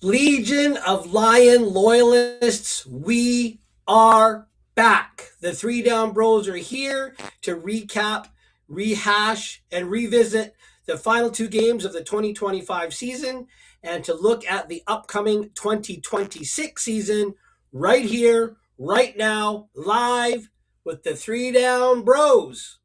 Legion of Lion loyalists, we are back. The Three Down Bros are here to recap, rehash, and revisit the final two games of the 2025 season and to look at the upcoming 2026 season right here, right now, live with the Three Down Bros.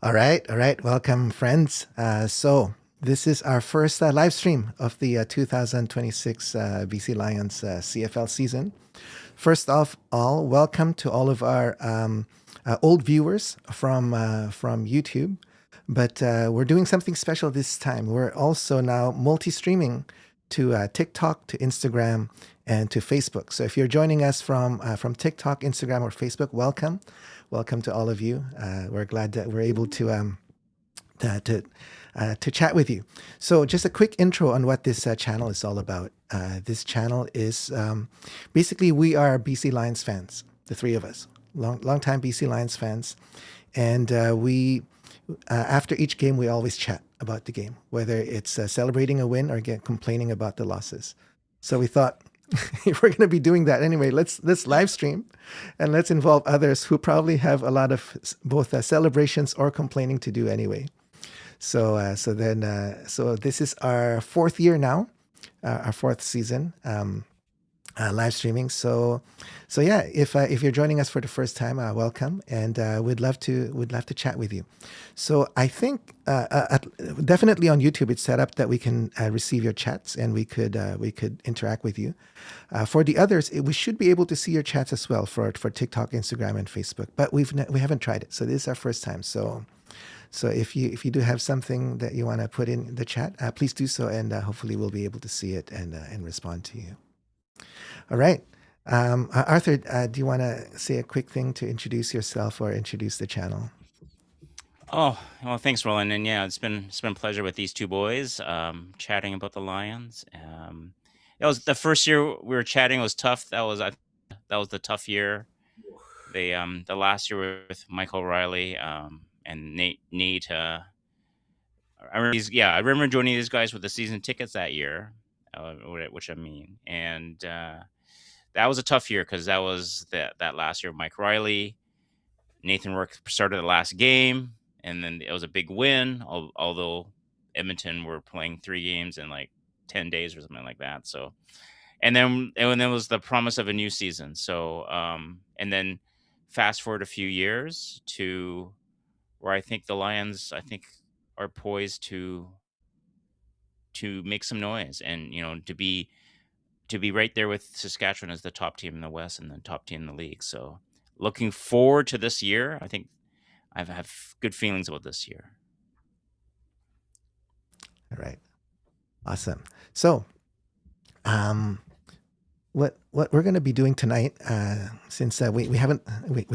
All right, all right. Welcome, friends. So this is our first live stream of the 2026 BC Lions CFL season. First off, all welcome to all of our old viewers from YouTube. But we're doing something special this time. We're also now multi-streaming to TikTok, to Instagram, and to Facebook. So if you're joining us from TikTok, Instagram, or Facebook, welcome. Welcome to all of you. We're glad that we're able to chat with you. So just a quick intro on what this channel is all about. This channel is basically we are BC Lions fans, the three of us, long time BC Lions fans, and we after each game we always chat about the game, whether it's celebrating a win or complaining about the losses. So we thought if we're going to be doing that anyway, let's live stream and let's involve others who probably have a lot of both celebrations or complaining to do anyway. So this is our fourth year now, our fourth season live streaming. So yeah, if you're joining us for the first time, welcome, and we'd love to chat with you. So I think definitely on YouTube it's set up that we can receive your chats and we could interact with you. For the others, we should be able to see your chats as well for TikTok, Instagram, and Facebook. But we haven't tried it, so this is our first time. So if you do have something that you want to put in the chat, please do so, and hopefully we'll be able to see it and respond to you. All right. Arthur, do you want to say a quick thing to introduce yourself or introduce the channel? Oh, well, thanks, Roland. And yeah, it's been a pleasure with these two boys chatting about the Lions. It was the first year we were chatting was tough. That was the tough year. The last year with Michael Riley and Nate. I remember joining these guys with the season tickets that year, which I mean, and that was a tough year because that was that last year of Mike Riley. Nathan Rourke started the last game, and then it was a big win, although Edmonton were playing 3 games in like 10 days or something like that. So, and then was the promise of a new season. So, and then fast forward a few years to where I think the Lions, are poised to make some noise and, to be right there with Saskatchewan as the top team in the West and the top team in the league. So looking forward to this year. I think I have good feelings about this year. All right. Awesome. So, what we're going to be doing tonight, since we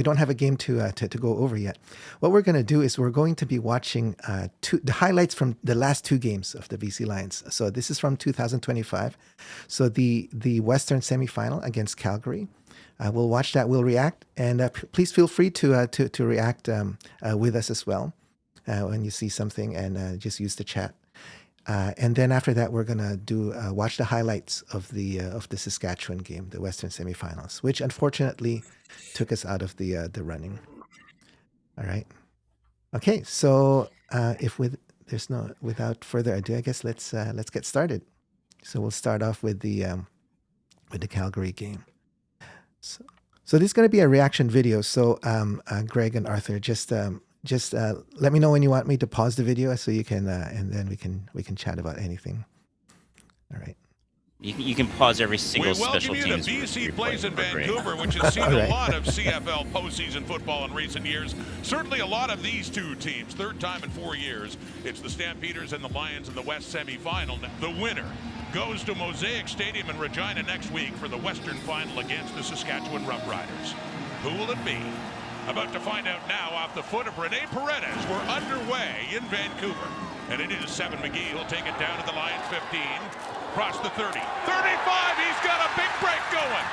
don't have a game to go over yet. What we're going to do is we're going to be watching the highlights from the last 2 games of the BC Lions. So this is from 2025. So the Western semifinal against Calgary. We'll watch that. We'll react, and please feel free to react with us as well when you see something, and just use the chat. And then after that, we're gonna do watch the highlights of the Saskatchewan game, the Western semifinals, which unfortunately took us out of the running. All right. Okay. So without further ado, I guess let's get started. So we'll start off with the Calgary game. So this is going to be a reaction video. So Greg and Arthur, just let me know when you want me to pause the video so you can, and then we can chat about anything. All right. You can pause every single special teams. We welcome you to BC plays in Vancouver, which has seen a lot of CFL postseason football in recent years. Certainly a lot of these two teams. Third time in 4 years. It's the Stampeders and the Lions in the West semifinal. The winner goes to Mosaic Stadium in Regina next week for the Western final against the Saskatchewan Roughriders. Who will it be? About to find out now off the foot of Rene Paredes. We're underway in Vancouver. And it is Seven McGee. He'll take it down to the Lions 15. Across the 30. 35. He's got a big break going.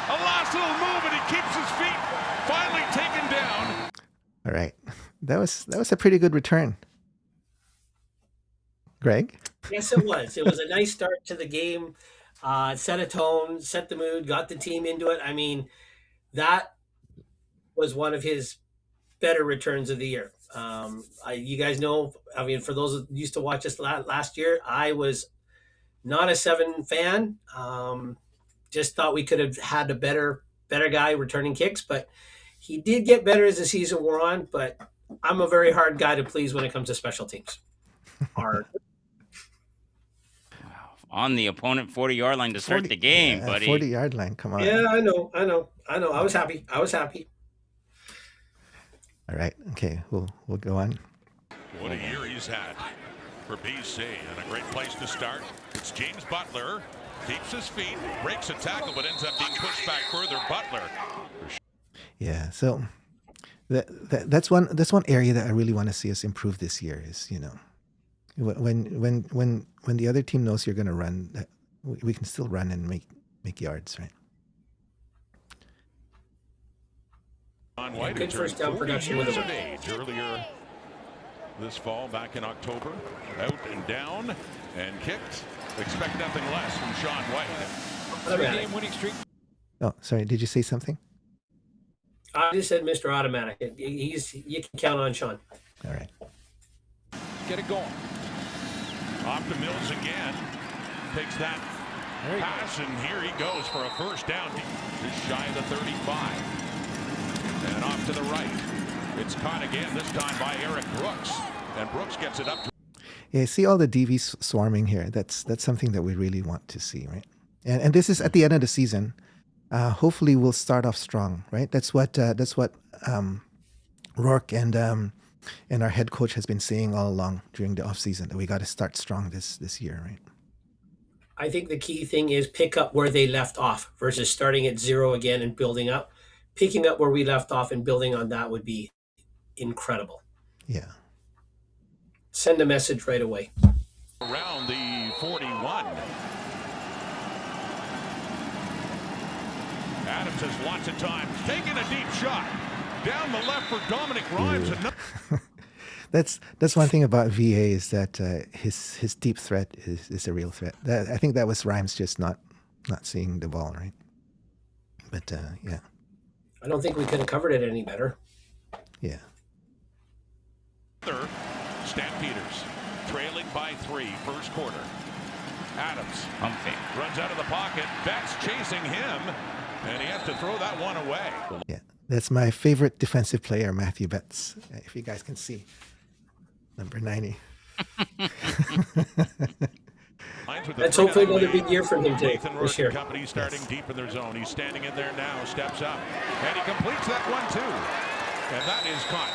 A last little move and he keeps his feet. Finally taken down. All right. That was a pretty good return. Greg? Yes, it was. It was a nice start to the game. Set a tone, set the mood, got the team into it. I mean, that was one of his better returns of the year. You guys know, I mean, for those who used to watch us last year, I was not a Seven fan. Just thought we could have had a better guy returning kicks, but he did get better as the season wore on. But I'm a very hard guy to please when it comes to special teams. Hard. On the opponent 40-yard line to start the game, buddy. 40-yard line, come on. Yeah, I know. I was happy. All right, okay, we'll go on. What a year he's had for BC, and a great place to start. It's James Butler, keeps his feet, breaks a tackle, but ends up being pushed back further. Butler. Yeah, so that's one area that I really want to see us improve this year. Is when the other team knows you're going to run, we can still run and make yards, right? White, good first down production with him. Age earlier this fall, back in October, out and down and kicked. Expect nothing less from Sean White. 3-game winning streak. Oh, sorry. Did you say something? I just said Mr. Automatic. You can count on Sean. All right. Get it going. Off to Mills again. Takes that pass, and here he goes for a first down. Just shy of the 35. And off to the right. It's caught again, this time by Eric Brooks. And Brooks gets it up to... Yeah, see all the DVs swarming here. That's something that we really want to see, right? And this is at the end of the season. Hopefully we'll start off strong, right? That's what Rourke and our head coach has been saying all along during the offseason, that we got to start strong this year, right? I think the key thing is pick up where they left off versus starting at zero again and building up. Picking up where we left off and building on that would be incredible. Yeah. Send a message right away. Around the 41. Adams has lots of time. Taking a deep shot. Down the left for Dominic Rhymes. That's one thing about VA is that his deep threat is a real threat. I think that was Rhymes just not seeing the ball, right? But yeah. I don't think we could have covered it any better. Yeah. Stampeders trailing by 3, first quarter. Adams runs out of the pocket. Betts chasing him, and he has to throw that one away. Yeah, that's my favorite defensive player, Matthew Betts. If you guys can see, number 90. Let's hopefully another big year for him this year. Company starting deep in their zone. He's standing in there now, steps up, and he completes that one too. And that is caught.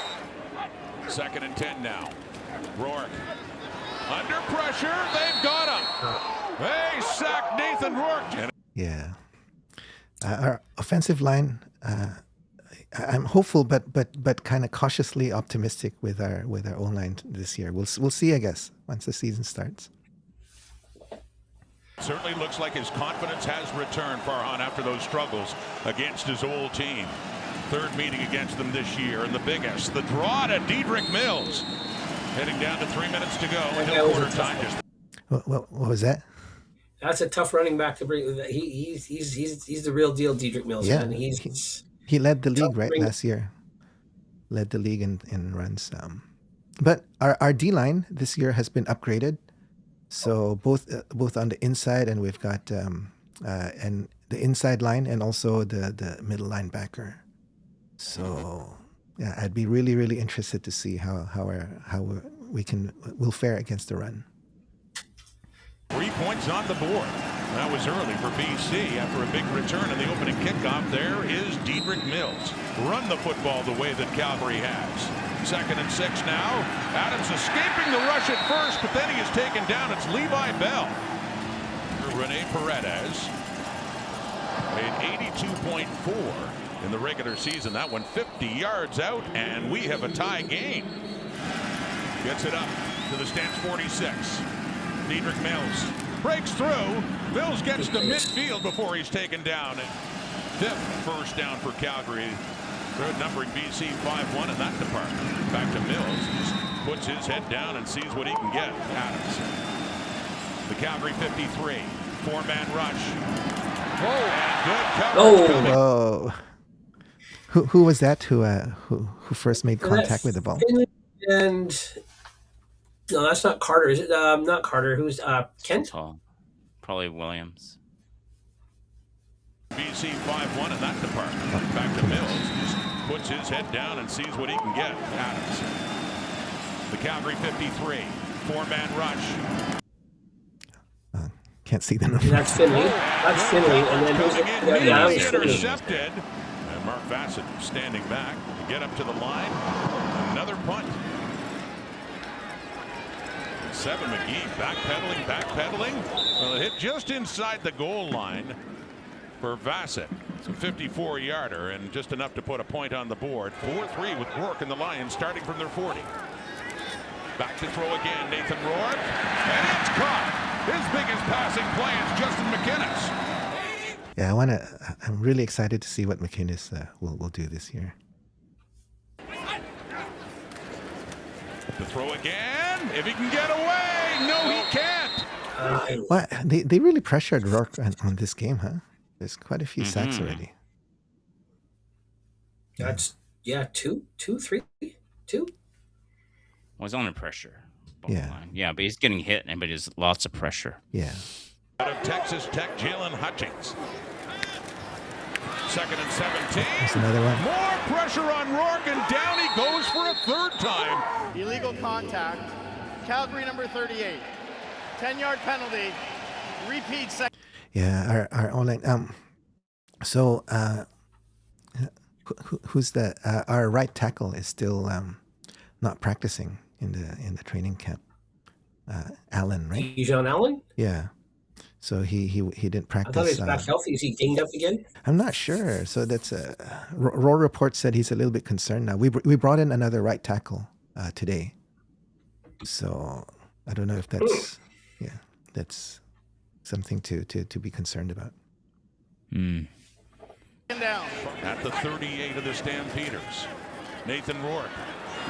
2nd and 10 now. Rourke under pressure. They've got him. They sacked Nathan Rourke. Yeah. Our offensive line. I'm hopeful, but kind of cautiously optimistic with our O-line this year. We'll see, I guess, once the season starts. Certainly looks like his confidence has returned, Farhan, after those struggles against his old team. 3rd meeting against them this year, and the biggest. The draw to Dedrick Mills. Heading down to 3 minutes to go until quarter time. What was that? That's a tough running back to bring. He's the real deal, Dedrick Mills. Yeah, Man. He led the league last year. Led the league in runs. But our D line this year has been upgraded. So both on the inside, and we've got and the inside line, and also the middle linebacker. So yeah, I'd be really interested to see how we'll fare against the run. 3 points on the board. That was early for BC after a big return in the opening kickoff. There is Dedrick Mills. Run the football the way that Calgary has. 2nd and 6 now. Adams escaping the rush at first, but then he is taken down. It's Levi Bell. Rene Paredes made 82.4. in the regular season. That one 50 yards out, and we have a tie game. Gets it up to the stance 46. Diedrich Mills breaks through. Mills gets to midfield before he's taken down. And 5th first down for Calgary. Third numbering BC 5-1 in that department. Back to Mills. Just puts his head down and sees what he can get. Adams. The Calgary 53. 4-man rush. Whoa. And good coverage. Oh. Who was that who first made contact with the ball? And no, that's not Carter. Is it not Carter? Who's Kent? Oh, probably Williams. BC 5-1 in that department. Back to Mills. Just puts his head down and sees what he can get. Adams. The Calgary 53. 4-man rush. Can't see the number. That's Finley. That's Finley. And then who's it? Intercepted. And Mark Bassett standing back to get up to the line. Another punt. Seven McGee backpedaling. Well, it hit just inside the goal line for Bassett. It's a 54-yarder and just enough to put a point on the board. 4-3 with Rourke and the Lions starting from their 40. Back to throw again, Nathan Rourke. And it's caught. His biggest passing play is Justin McInnes. Yeah, I'm really excited to see what McInnes will do this year. To throw again, if he can get away. No, he can't. What? They really pressured Rourke on this game, huh? There's quite a few sacks already. That's two. Well, he's under pressure. Yeah. Yeah, but he's getting hit, but there's lots of pressure. Yeah. Out of Texas Tech, Jalen Hutchings. 2nd and 17. That's another one. More pressure on Rourke, and down he goes for a 3rd time. Illegal contact. Calgary number 38. 10-yard penalty. Repeat second. Yeah, our online. So, who's the our right tackle is still not practicing in the training camp. Allen, right? John Allen? Yeah. So he didn't I practice. thought he was back healthy. Is he dinged up again? I'm not sure. So that's Raw Report said he's a little bit concerned now. We brought in another right tackle today. So I don't know if that's something to be concerned about. Down. At the 38 of the Stampeders, Nathan Rourke.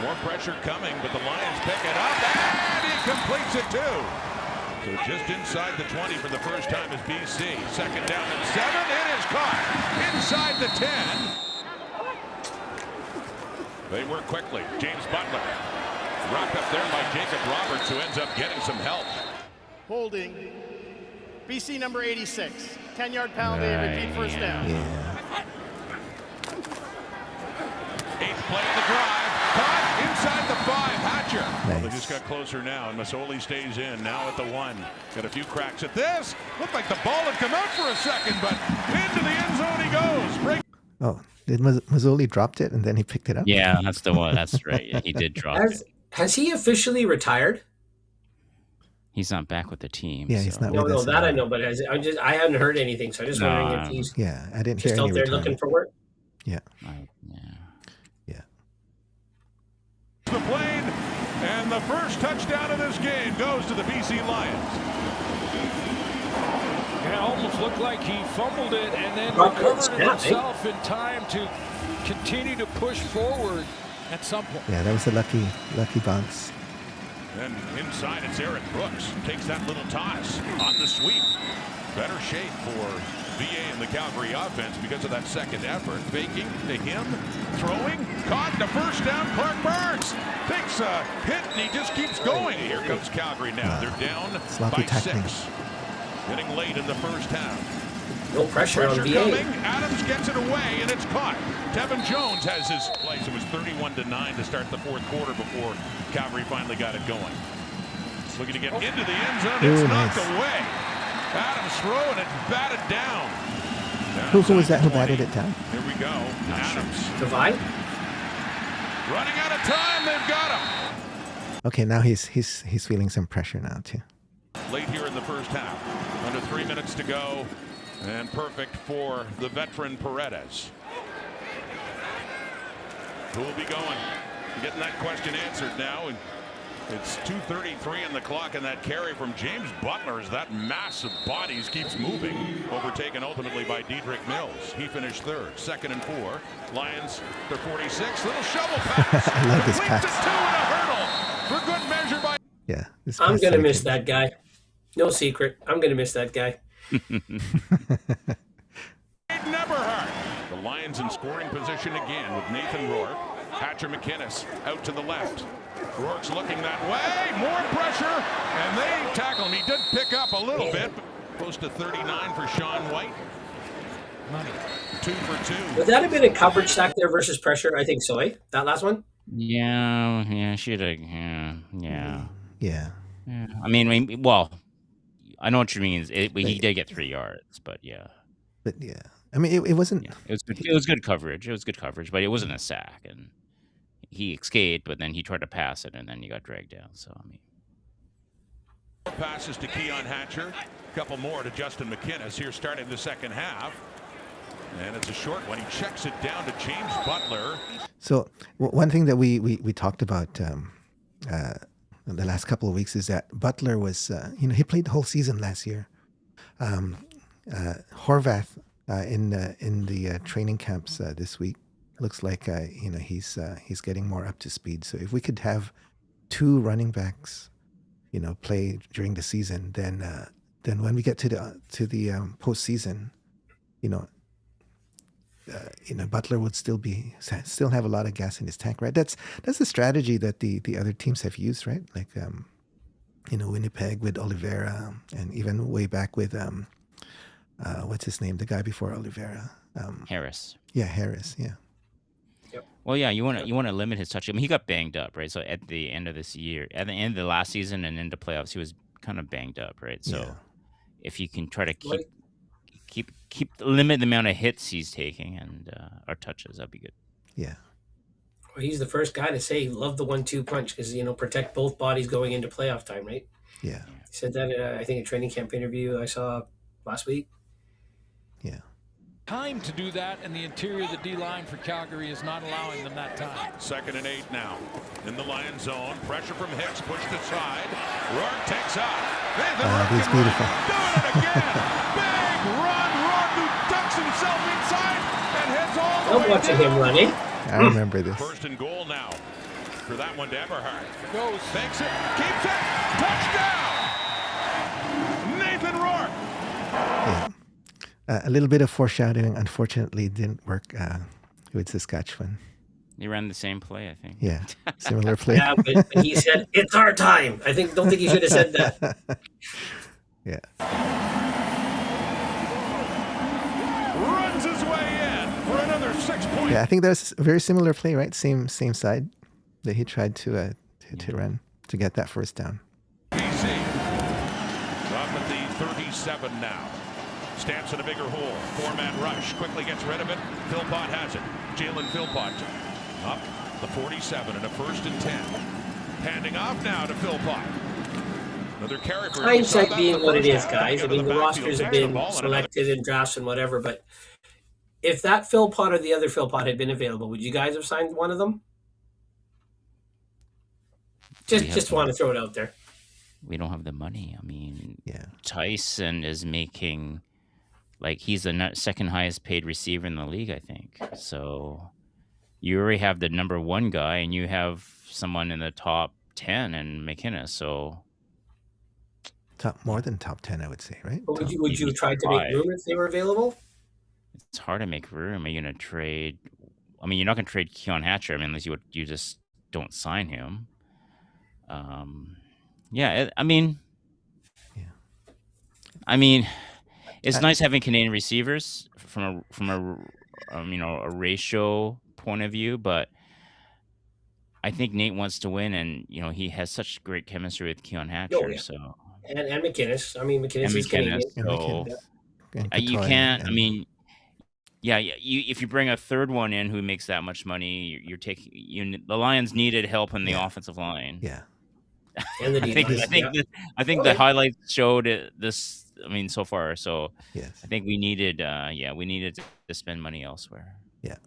More pressure coming, but the Lions pick it up, and he completes it too. So just inside the 20 for the first time is BC. 2nd down and 7. It is caught inside the 10. They work quickly. James Butler rocked up there by Jacob Roberts, who ends up getting some help. Holding. BC number 86. 10-yard penalty. Repeat first down. Yeah. 8th play of the drive. Caught inside the 5. Hatcher. Nice. Well, they just got closer now, and Masoli stays in. Now at the 1. Got a few cracks at this. Looked like the ball had come out for a second, but into the end zone he goes. Break. Oh, did Mazzoli dropped it and then he picked it up? Yeah, that's the one. That's right. Yeah, he did drop it. Has he officially retired? He's not back with the team. Yeah, he's not No, with us. that I know, but I haven't heard anything, so I'm just wondering if he's I didn't hear just any out there retirement. looking for work. Yeah. The plane, and the first touchdown of this game goes to the BC Lions. It almost looked like he fumbled it and then recovered it himself in time to continue to push forward at some point. Yeah, that was a lucky bounce. And inside it's Eric Brooks. Takes that little toss on the sweep. Better shape for VA and the Calgary offense because of that second effort. Faking to him, throwing, caught the first down. Clark Burns takes a hit and he just keeps going. Here comes Calgary now. They're down by tackling. 6. Getting late in the first half. No pressure on Pressure VA. coming. Adams gets it away and it's caught. Devin Jones has his place. It was 31-9 to start the 4th quarter before Calgary finally got it going. Looking to get into the end zone. It's knocked away. Adams throwing it, batted down. Who was that who batted it down? Here we go. Adams. Divide? Running out of time. They've got him. Okay, now he's feeling some pressure now too. Late here in the first half. Under 3 minutes to go. And perfect for the veteran Paredes. Who will be going? Getting that question answered now. And it's 2:33 on the clock, and that carry from James Butler as that massive bodies keeps moving. Overtaken ultimately by Dedrick Mills. He finished third. 2nd and 4. Lions, they're 46. Little shovel pass. I love this pass. To 2 and a hurdle. For good measure by. Yeah. I'm going to miss that guy. No secret. I'm going to miss that guy. Neverhart. The Lions in scoring position again with Nathan Rourke. Hatcher McInnes out to the left. Rourke's looking that way. More pressure. And they tackle him. He did pick up a little bit. Close to 39 for Sean White. Money. 2 for 2. Would that have been a coverage sack there versus pressure? I think so, eh? That last one? Yeah, should have. Yeah. I mean, well, I know what you mean. He did get 3 yards, but yeah. But yeah, I mean, it wasn't. Yeah, it was good coverage. It was good coverage, but it wasn't a sack. And he escaped, but then he tried to pass it, and then he got dragged down. So I mean, passes to Keon Hatcher, a couple more to Justin McInnes here, starting the second half. And it's a short one. He checks it down to James Butler. So one thing that we talked about the last couple of weeks is that Butler was, he played the whole season last year. Horvath in the training camps this week looks like he's getting more up to speed. So if we could have 2 running backs, play during the season, then when we get to the postseason, Butler would still have a lot of gas in his tank, right? That's the strategy that the other teams have used, right? Like Winnipeg with Oliveira, and even way back with what's his name, the guy before Oliveira, Harris. Yeah, Harris. Yeah. Yep. Well, yeah, you want to limit his touch. I mean, he got banged up, right? So at the end of this year, at the end of the last season and into playoffs, he was kind of banged up, right? So if you can try to limit the amount of hits he's taking and or touches, that'd be good. Yeah. Well, he's the first guy to say love the 1-2 punch because protect both bodies going into playoff time, right? Yeah. He said that in I think a training camp interview I saw last week. Yeah. Time to do that, and the interior of the D-line for Calgary is not allowing them that time. 2nd and 8 now. In the Lion zone. Pressure from Hicks pushed aside. Rourke takes off. He's beautiful. Doing it again. Big run. Rourke who ducks himself inside and heads all the way I'm watching him running. I remember this. 1st and goal now. For that one to Eberhard. Goes. Fakes it. Keeps it. Touchdown. Nathan Rourke. Yeah. A little bit of foreshadowing, unfortunately, didn't work with Saskatchewan. He ran the same play, I think. Yeah, similar play. Yeah, but he said, it's our time. Don't think he should have said that. Yeah. Runs his way in for another 6 points. Yeah, I think that's a very similar play, right? Same side that he tried to run to get that first down. BC. Up at the 37 now. Stamps in a bigger hole. 4-man rush. Quickly gets rid of it. Philpott has it. Jalen Philpott up the 47 and a 1st and 10. Handing off now to Philpott. Another carry for hindsight being what it is, guys. I mean, the rosters have been selected in drafts and whatever, but if that Philpott or the other Philpott had been available, would you guys have signed one of them? Just want to throw it out there. We don't have the money. I mean, yeah. Tyson is making, he's the second highest paid receiver in the league, I think. So you already have the number 1 guy, and you have someone in the top 10 and McInnes. So more than top 10, I would say, right? But would you try to make room if they were available? It's hard to make room. Are you going to trade? I mean, you're not going to trade Keon Hatcher. I mean, unless you just don't sign him. It's nice having Canadian receivers from a ratio point of view, but I think Nate wants to win, and he has such great chemistry with Keon Hatcher. Oh, yeah. So and McInnes. I mean, McInnes is Canadian. So you can't. If you bring a third one in who makes that much money, you're taking. The Lions needed help in the offensive line. Yeah. And the I think the highlights showed this. I mean, so far. So yes. I think we needed. We needed to spend money elsewhere. Yeah,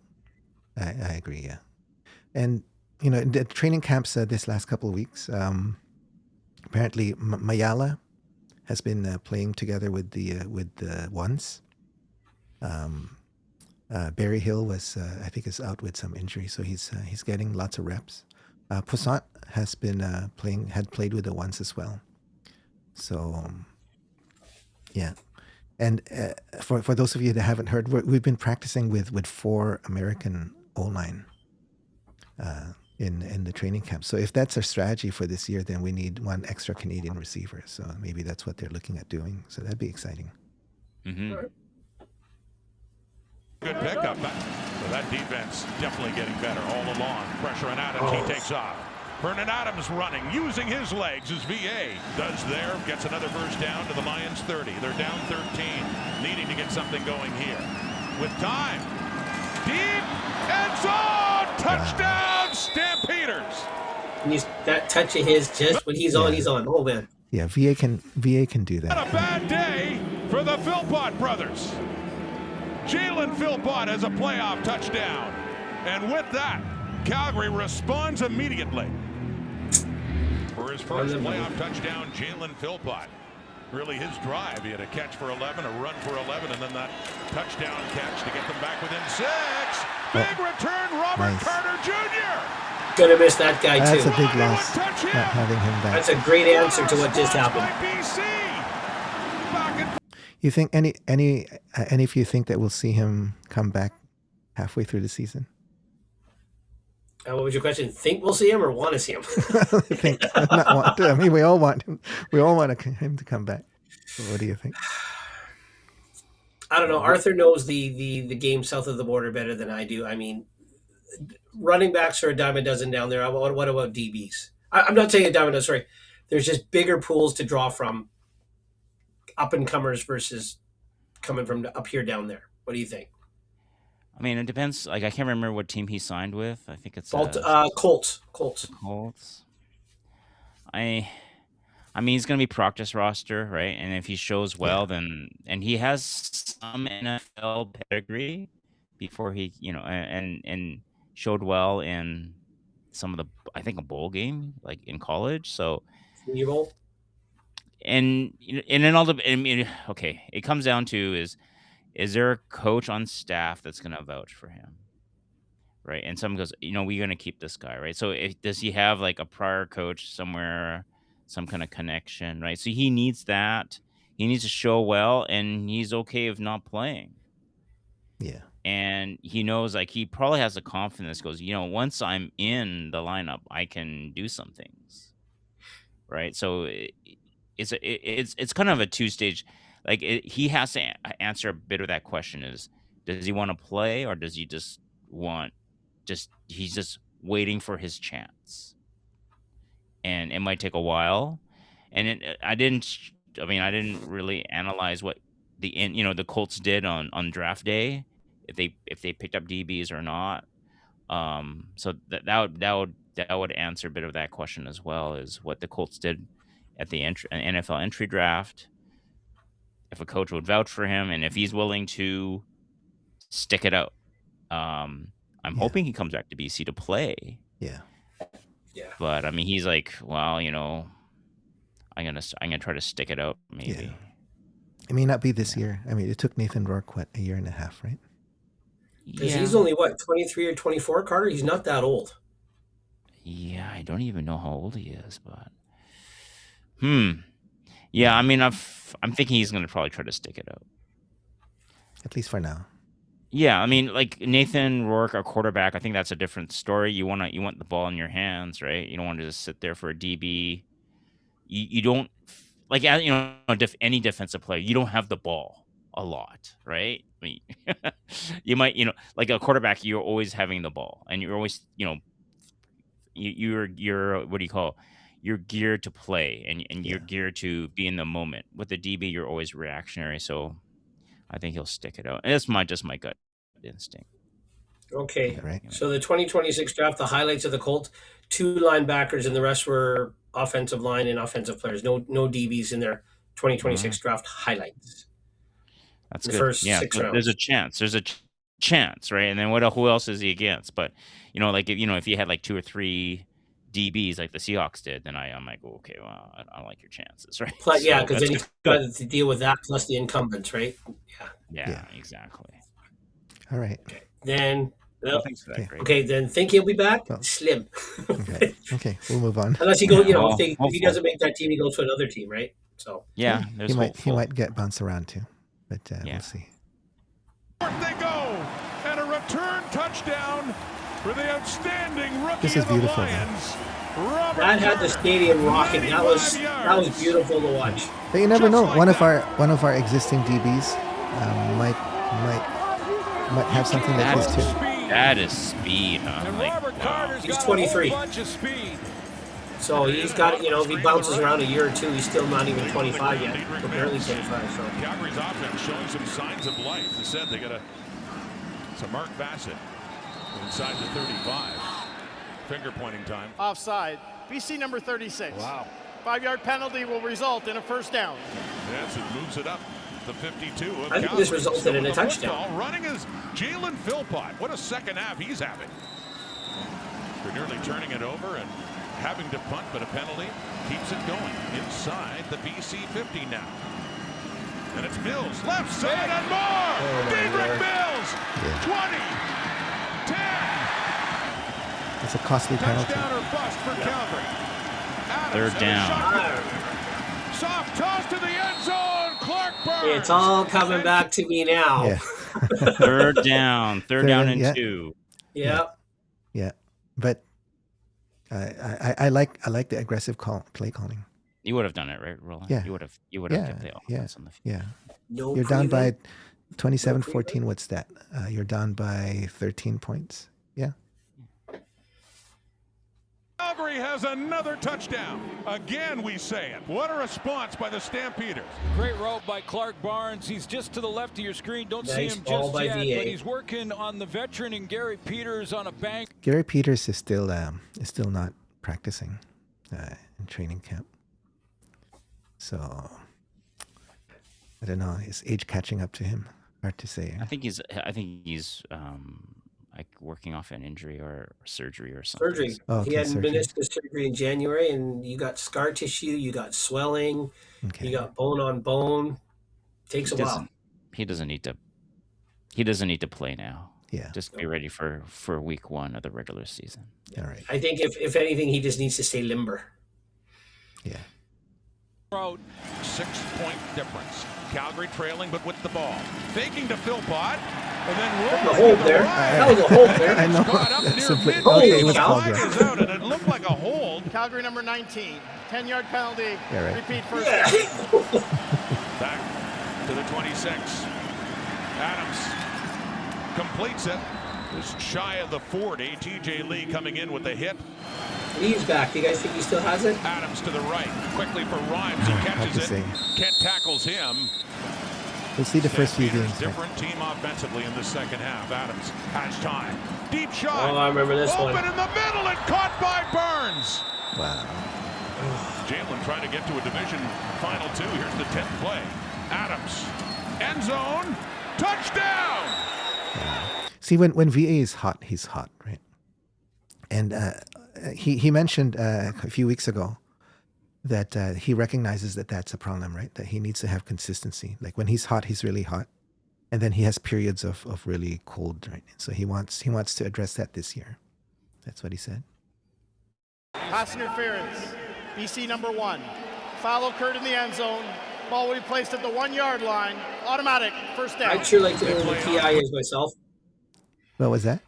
I agree. Yeah. And in the training camps this last couple of weeks, apparently Mayala has been playing together with the ones. Barry Hill was, I think, is out with some injury, so he's getting lots of reps. Poussaint has been had played with the ones as well. So yeah, and for those of you that haven't heard, we've been practicing with 4 American O-line in the training camp. So if that's our strategy for this year, then we need 1 extra Canadian receiver. So maybe that's what they're looking at doing. So that'd be exciting. Mm-hmm. Good pickup. So that defense definitely getting better all along. Pressure on Adams. He takes off. Vernon Adams running, using his legs as VA does there. Gets another first down to the Lions 30. They're down 13. Needing to get something going here. With time. Deep end zone. Touchdown Stampeders. That touch of his, just when he's on, he's on. Oh, man. Yeah, VA can do that. Not a bad day for the Philpott brothers. Jalen Philpott has a playoff touchdown. And with that, Calgary responds immediately. For his first playoff touchdown, Jalen Philpott. Really his drive. He had a catch for 11, a run for 11, and then that touchdown catch to get them back within 6. Big return, Robert Carter Jr. Gonna miss that guy, too. That's a big loss, not having him back. That's a great answer to what just happened. You think any of you think that we'll see him come back halfway through the season? What was your question? Think we'll see him or want to see him? Think, not want to. I mean, we all want him. We all want him to come back. So what do you think? I don't know. Arthur knows the game south of the border better than I do. I mean, running backs are a dime a dozen down there. What about DBs? I'm not saying a dime a dozen. Sorry, there's just bigger pools to draw from. Up and comers versus coming from up here down there. What do you think? I mean, it depends. Like, I can't remember what team he signed with. I think it's Colts. Colts. I mean, he's going to be practice roster, right? And if he shows well, then and he has some NFL pedigree before he, and showed well in some of the, I think, a bowl game, like in college. So, Senior Bowl. And then all the, I mean, okay, it comes down to is there a coach on staff that's going to vouch for him, right? And someone goes, we're going to keep this guy, right? So does he have like a prior coach somewhere, some kind of connection, right? So he needs that. He needs to show well, and he's okay if not playing. Yeah. And he knows, like, he probably has the confidence, goes, once I'm in the lineup, I can do some things, right? So it's kind of a 2-stage, like he has to answer a bit of that question: is does he want to play, or does he he's just waiting for his chance? And it might take a while. And I didn't really analyze what the Colts did on draft day, if they picked up DBs or not. So that would answer a bit of that question as well, is what the Colts did at the NFL entry draft, if a coach would vouch for him, and if he's willing to stick it out. I'm hoping he comes back to BC to play. Yeah. But I mean, he's like, well, I'm gonna try to stick it out, maybe. Yeah. It may not be this year. I mean, it took Nathan Rourke a year and a half, right? Because he's only 23 or 24, Carter. He's not that old. Yeah, I don't even know how old he is, but yeah, I mean, I'm thinking he's going to probably try to stick it out. At least for now. Yeah, I mean, like Nathan Rourke, our quarterback, I think that's a different story. You want the ball in your hands, right? You don't want to just sit there for a DB. You don't, like, any defensive player, you don't have the ball a lot, right? I mean, you might, like a quarterback, you're always having the ball, and you're always, you're what do you call? You're geared to play, and you're geared to be in the moment. With the DB, you're always reactionary. So I think he'll stick it out. And that's just my gut instinct. Okay. Yeah, right. So the 2026 draft, the highlights of the Colts, 2 linebackers, and the rest were offensive line and offensive players. No DBs in their 2026 draft highlights. That's the good. First 6 rounds. There's a chance. There's a chance, right? And then who else is he against? But like if you had like 2 or 3 DBs like the Seahawks did, then I'm like, okay, well, I don't like your chances, right? But yeah, So because then you got to deal with that plus the incumbents, right? yeah, exactly. All right. Okay. Then Well, thanks for that. Great. okay, then think he'll be back. Well, Slim. Okay. Okay. We'll move on. Unless he goes, Well, if he doesn't make that team, he goes to another team, right? So yeah, He might get bounced around too, but Yeah. we'll see. Forth they go, and a return touchdown for the outstanding rookie This is of the beautiful, Lions. Robert that had the Turner, stadium rocking. That was 95 yards. beautiful to watch. But you never Just know. like One of that. our existing DBs might have something like this too. That is speed, huh? And Like, Robert wow. Carter's He's got 23. a whole bunch of speed. So he's got, if he bounces around a year or two, he's still not even 25 yet, or barely 25. So Calgary's offense showing some signs of life. As I said, they got some Mark Bassett inside the 35. Finger pointing time. Offside. BC number 36. Wow. 5-yard penalty will result in a first down. Yes, it moves it up to 52 of I think Calgary. this resulted Still in a with the touchdown. football. Running is Jalen Philpott. What a second half he's having. They're nearly turning it over and having to punt, but a penalty keeps it going inside the BC 50 now. And it's Mills, left side and more! Dedrick Mills, 20, 10. It's a costly penalty. Touchdown or bust for Calgary. Adams Third and a down. shotgun. Soft toss to the end zone. Clark Burns. it's all coming back to me now. Yeah. Third down and yeah. 2. Yeah. Yeah. But I like the aggressive play calling. You would have done it, right, Roland? Yeah. You would have Yeah. kept the Yeah. offense on the field. Yeah. No You're down by prevent. 27-14. What's that? You're down by 13 points. Yeah. Calgary has another touchdown. Again, we say it. What a response by the Stampeders. Great route by Clark Barnes. He's just to the left of your screen. Don't Nice see him ball just by yet, VA. but he's working on the veteran and Gary Peters on a bank. Gary Peters is still not practicing in training camp. So I don't know. Is age catching up to him? Hard to say. I think he's like working off an injury or surgery or something. Surgery. Oh, He okay, had surgery. meniscus surgery in January, and you got scar tissue, you got swelling, Okay. you got bone on bone. Takes a while. He doesn't need to play now. Yeah. Just be ready for week 1 of the regular season. All right. I think if anything, he just needs to stay limber. Yeah. Route. 6-point difference. Calgary trailing, but with the ball. Faking to Philpott, and then The rolling hold to the there. right. That was a hold there. I know. Caught up near Simply- midfield. okay, it was The called, flag yeah. is out, and it looked like a hold. Calgary number 19. 10-yard penalty. Yeah, right. Repeat first down. Back to the 26. Adams completes it. Just shy of the 40. TJ Lee coming in with the hit. Lee's back. Do you guys think he still has it? Adams to the right. Quickly for Rhymes. He Hard to catches say. it. Kent tackles him. We'll see the first few Stampeders, games. Right? different team offensively in the second half. Adams has time. Deep shot. Oh, I remember this Open one. in the middle and caught by Burns. Wow. Jalen trying to get to a division final 2. Here's the 10th play. Adams. End zone. Touchdown. See, when VA is hot, he's hot, right? And he mentioned a few weeks ago that he recognizes that that's a problem, right? That he needs to have consistency. Like when he's hot, he's really hot, and then he has periods of really cold, right? So he wants to address that this year. That's what he said. Pass interference. BC number 1. Foul occurred in the end zone. Ball will be placed at the 1-yard line. Automatic. First down. I'd sure like to know who the PI is myself. What was that?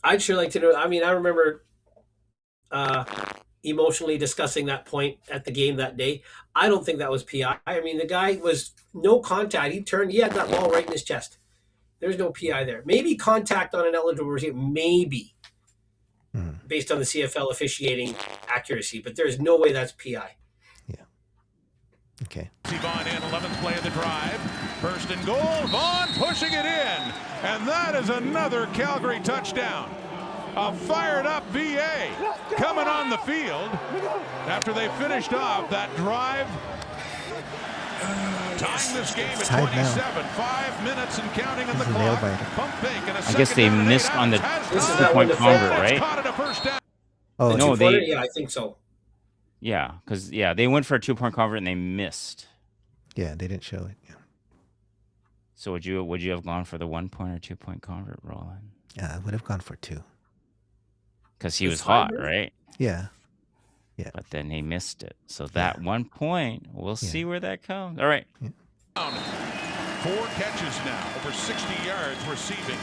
I'd sure like to know. I mean, I remember emotionally discussing that point at the game that day. I don't think that was PI. I mean, the guy was no contact. He had that ball right in his chest. There's no PI there. Maybe contact on an eligible receiver, maybe, based on the CFL officiating accuracy, but there's no way that's PI. Okay. Vaughn in 11th play of the drive. First and goal. Vaughn pushing it in. And that is another Calgary touchdown. A fired up VA coming on the field after they finished off that drive Tying this game at tied now. 27, 5 minutes and counting on the This is a nail clock. biter. Pump fake and a I guess they second down and missed 8. on the Adams has This is time. that one 2-point to Phil convert, Potts. right? Caught it a first down. Oh, No, Two-pointer? they. Yeah, I think so. Yeah, because they went for a 2-point convert and they missed. yeah, they didn't show it. Yeah. So would you have gone for the 1-point or 2-point convert, Roland? I would have gone for 2. Because he The was hot, fiber? right? Yeah. But then he missed it. So that 1 point, we'll see where that comes. All right. 4 catches now, over 60 yards receiving.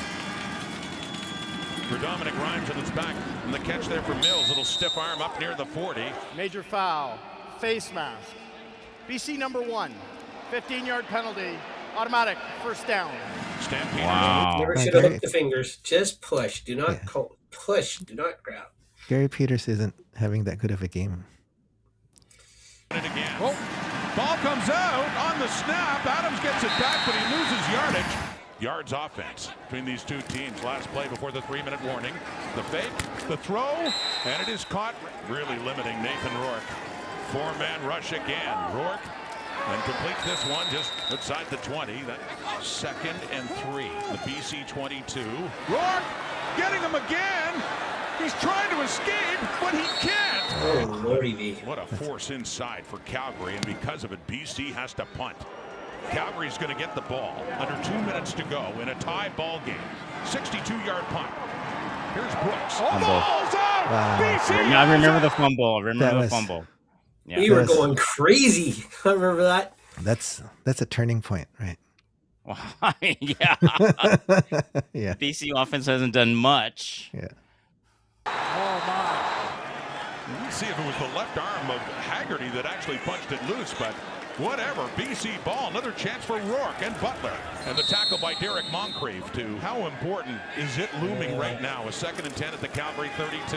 For Dominic Rhymes, and it's back. And the catch there for Mills, little stiff arm up near the 40. Major foul, face mask. BC number 1, 15-yard penalty, automatic, first down. Stampeders. Wow. Never Okay. should have hooked the fingers. Just push. Do not push. Do not grab. Gary Peters isn't having that good of a game. It again. Oh, ball comes out on the snap. Adams gets it back, but he loses yardage. Yards offense between these two teams. Last play before the 3-minute warning. The fake, the throw, and it is caught. Really limiting Nathan Rourke. 4-man rush again. Rourke and completes this one just outside the 20. That 2nd and 3. The BC 22. Rourke getting him again. He's trying to escape, but he can't. Oh, Lordy V. What a force inside for Calgary, and because of it, BC has to punt. Calgary's going to get the ball under 2 minutes to go in a tie ball game. 62-yard punt. Here's Brooks. Oh, Fumble. ball's out! Wow. BC I remember has the it! fumble. I remember That the was- fumble. Yeah. We were Yes. going crazy. I remember that. That's a turning point, right? Yeah. yeah. BC offense hasn't done much. Yeah. Oh, my. Let's see if it was the left arm of Haggerty that actually punched it loose, but whatever. BC ball, another chance for Rourke and Butler. And the tackle by Derek Moncrief to how important is it looming right now? A 2nd and 10 at the Calgary 32.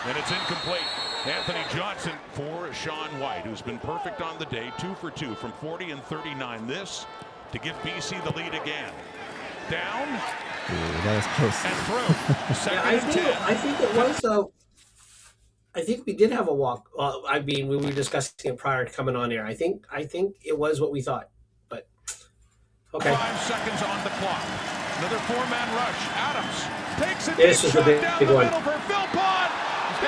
And it's incomplete. Anthony Johnson for Sean White, who's been perfect on the day, 2 for 2 from 40 and 39. This to give BC the lead again. Down Ooh, that was close. and through. 2nd Yeah, and 10. I think it was. I think we did have a walk. I mean, we were discussing it prior to coming on air. I think it was what we thought. But okay, 5 seconds on the clock. Another 4-man rush. Adams takes it. This is a big down the one. middle for Philpott. He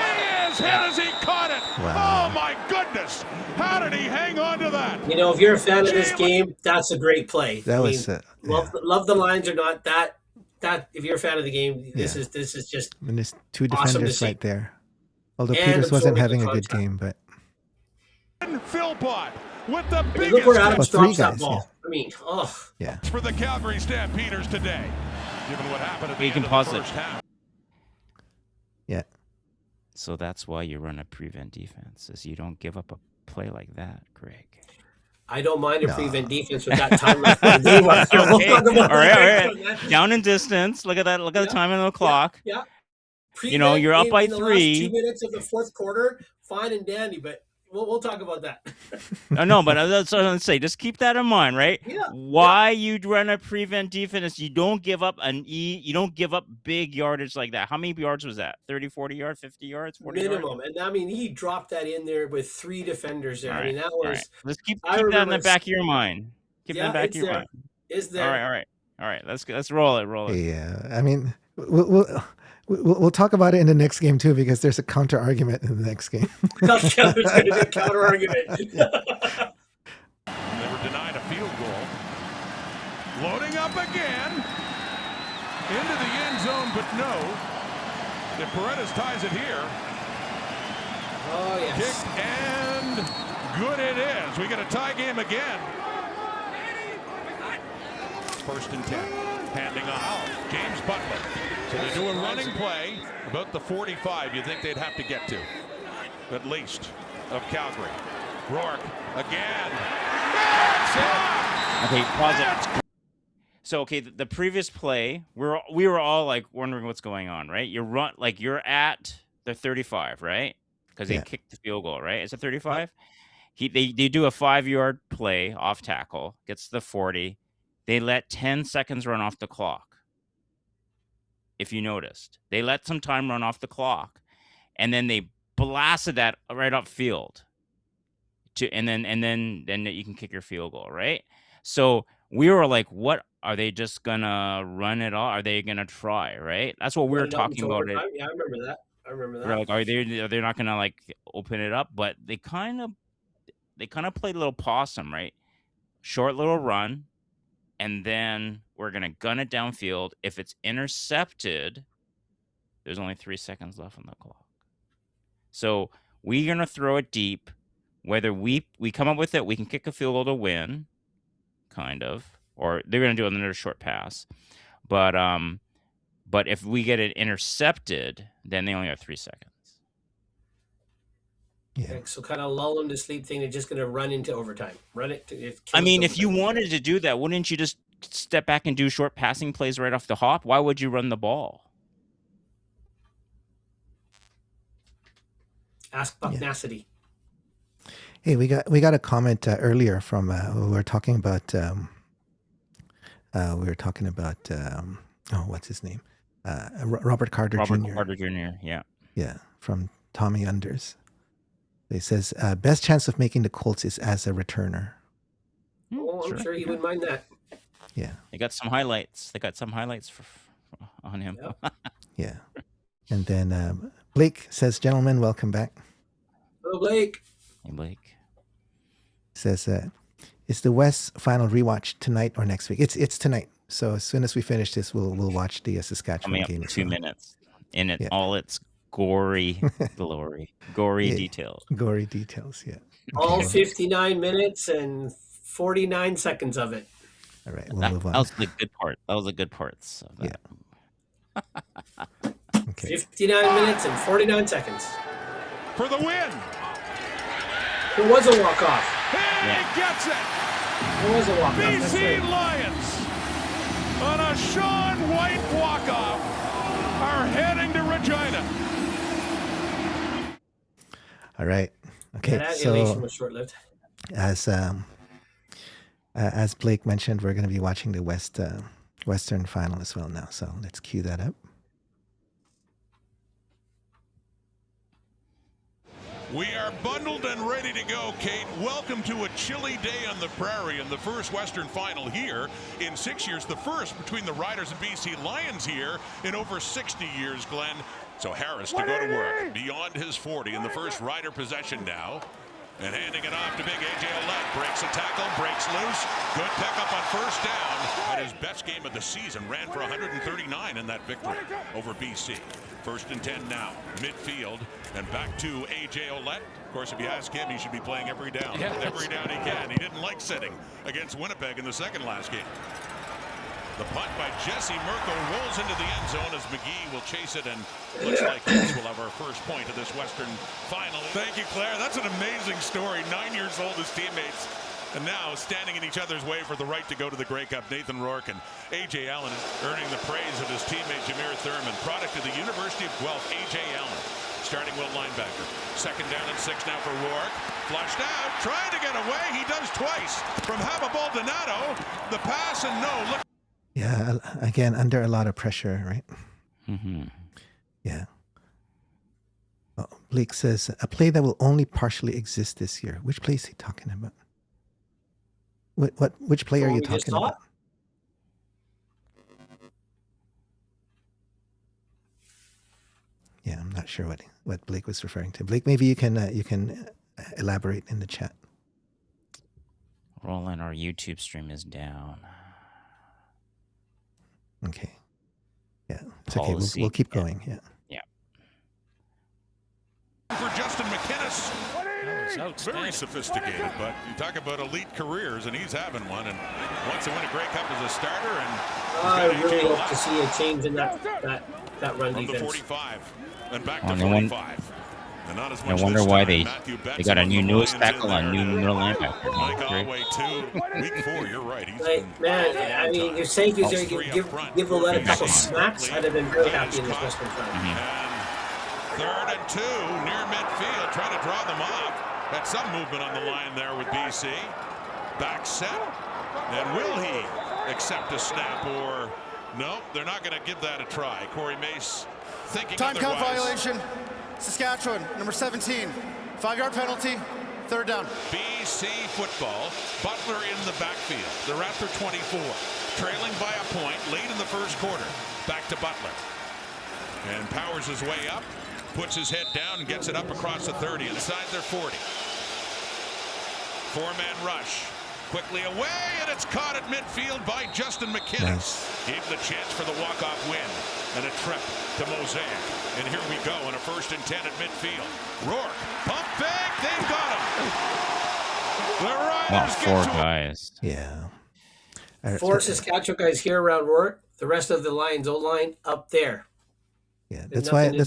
is hit as he caught it. Wow. Oh my goodness! How did he hang on to that? you know, if you're a fan of this game, that's a great play. That I was mean, love the lines or not. That if you're a fan of the game, this is just And there's 2 awesome to defenders see. right there. Although And Peters wasn't absorbing having the a good contract. game, but And Philpott with the I mean, biggest look where Adams Well, three drops that guys, ball. I mean, yeah. catch for the Calgary Stampeders today. Given what happened at the You end can of pause the it. first half. Yeah. So that's why you run a prevent defense, is you don't give up a play like that, Greg. I don't mind a No. prevent defense with that time left in the game. We'll talk about All right. that. Down in distance. Look at that. Look at the Yeah. time on the clock. Yeah. You know, you're up in by the 3. Last 2 minutes of the fourth quarter, fine and dandy, but we'll talk about that. No, but that's what I'm gonna say. Just keep that in mind, right? Yeah, Why you'd run a prevent defense? You don't give up you don't give up big yardage like that. How many yards was that? 30, 40 yards, 50 yards, 40 yards? Minimum. And I mean, he dropped that in there with 3 defenders there. All I mean, right, that all was right. Let's keep I that in remember the back of your mind. Keep it in yeah, the back of it's your there. mind. Is All there? right. Let's roll it. Yeah. I mean, we'll talk about it in the next game too, because there's a counter argument in the next game. There's going to be a counter argument. They were denied a field goal. Loading up again. Into the end zone, but no. If Paredes ties it here, Oh, yes. kick and good it is. We get a tie game again. 1st and 10. Handing off. James Butler. So they do a running play about the 45 you think they'd have to get to. At least of Calgary. Rourke again. Okay, pause it. So the previous play, we were all like wondering what's going on, right? You're at the 35, right? Because they kicked the field goal, right? It's a 35. They do a 5-yard play off tackle, gets to the 40. They let 10 seconds run off the clock. If you noticed, they let some time run off the clock, and then they blasted that right upfield. and then you can kick your field goal, right? So we were like, what are they just gonna run it all? Are they gonna try, right? That's what we were Run it up talking until about. It overtime. Yeah, I remember that. I remember we're that. like, are they not gonna like open it up? But they kind of played a little possum, right? Short little run, and then we're gonna gun it downfield. If it's intercepted, there's only 3 seconds left on the clock. So we're gonna throw it deep. Whether we come up with it, we can kick a field goal to win, kind of, or they're gonna do another short pass. But if we get it intercepted, then they only have 3 seconds. Yeah. Okay, so kind of lull them to sleep thing. They're just going to run into overtime. Run it. I mean, if you wanted to do that, wouldn't you just step back and do short passing plays right off the hop? Why would you run the ball? Ask Pugnacity. Hey, we got a comment earlier from we were talking about what's his name? Robert Carter Jr. Carter Jr. Yeah. Yeah, from Tommy Unders. He says best chance of making the Colts is as a returner. Oh, I'm sure he wouldn't mind that. Yeah. They got some highlights. On him. Yep. Yeah. And then Blake says, gentlemen, welcome back. Hello, Blake. Hey, Blake. Says, is the West final rewatch tonight or next week? It's tonight. So as soon as we finish this, we'll watch the Saskatchewan game. 2 minutes in it, all its gory glory, details. Gory details, yeah. All 59 minutes and 49 seconds of it. All right, we'll move on. That was the good part. That was the good parts of that. Yeah. Okay. 59 minutes and 49 seconds. For the win. There was a walk-off. He gets it. There was a walk-off. That's BC right. Lions on a Sean White walk-off are heading to Regina. All right. Okay. That elation So was short-lived. as Blake mentioned, we're going to be watching the Western final as well now. So let's cue that up. We are bundled and ready to go, Kate. Welcome to a chilly day on the prairie in the first Western final here in 6 years. The first between the Riders and BC Lions here in over 60 years, Glenn. So Harris to go to work beyond his 40 in the first Rider possession now. And handing it off to big A.J. Ouellette. Breaks a tackle, breaks loose. Good pickup on first down. At his best game of the season. Ran for 139 in that victory over BC. 1st and 10 now. Midfield. And back to A.J. Ouellette. Of course, if you ask him, he should be playing every down. Yeah, every down he can. He didn't like sitting against Winnipeg in the second last game. The punt by Jesse Merkel rolls into the end zone as McGee will chase it, and looks like this will have our first point of this Western final. Thank you, Claire. That's an amazing story. 9 years old as teammates, and now standing in each other's way for the right to go to the Grey Cup. Nathan Rourke and A.J. Allen earning the praise of his teammate Jameer Thurman. Product of the University of Guelph, A.J. Allen. Starting will linebacker. 2nd down and 6 now for Rourke. Flushed out, trying to get away. He does twice from Habibal Donato. The pass and no. Look. Yeah, again, under a lot of pressure, right? Mm-hmm. Yeah. Oh, Blake says, a play that will only partially exist this year. Which play is he talking about? Which play are you talking about? Yeah, I'm not sure what Blake was referring to. Blake, maybe you can elaborate in the chat. Roland, our YouTube stream is down. Okay. Yeah, it's okay. We'll keep going. Yeah. Yeah. For Justin McInnes. Very sophisticated, but you talk about elite careers, and he's having one. And wants to win a Grey Cup as a starter. And I really hope to see a change in that run from defense. the 45 and back to Oh, 45. And not as I much wonder this why time. they got a new nose tackle on new middle linebacker. Mike Great. Holloway too. Week 4, you're right. He's Like, been man, I mean, if Sankey's there, Three up give front. Ouellette a couple BC. smacks, I'd have been really happy in this Western final. And 3rd and 2 near midfield, trying to draw them off. Had some movement on the line there with BC. Back set. And will he accept a snap or no? They're not going to give that a try. Corey Mace thinking Time count otherwise. violation. Saskatchewan, number 17. 5-yard penalty. Third down. BC football. Butler in the backfield. They're at their 24. Trailing by a point late in the first quarter. Back to Butler. And powers his way up. Puts his head down and gets it up across the 30 inside their 40. Four-man rush. Quickly away, and it's caught at midfield by Justin McKinnis. Gave the chance for the walk-off win. And a trip to Mosaic. And here we go on a 1st and 10 at midfield. Rourke, pump fake, they've got him. The Riders get Four to him. guys. Yeah. Four Saskatchewan guys here around Rourke. The rest of the Lions O-line up there. Yeah, There's that's why nothing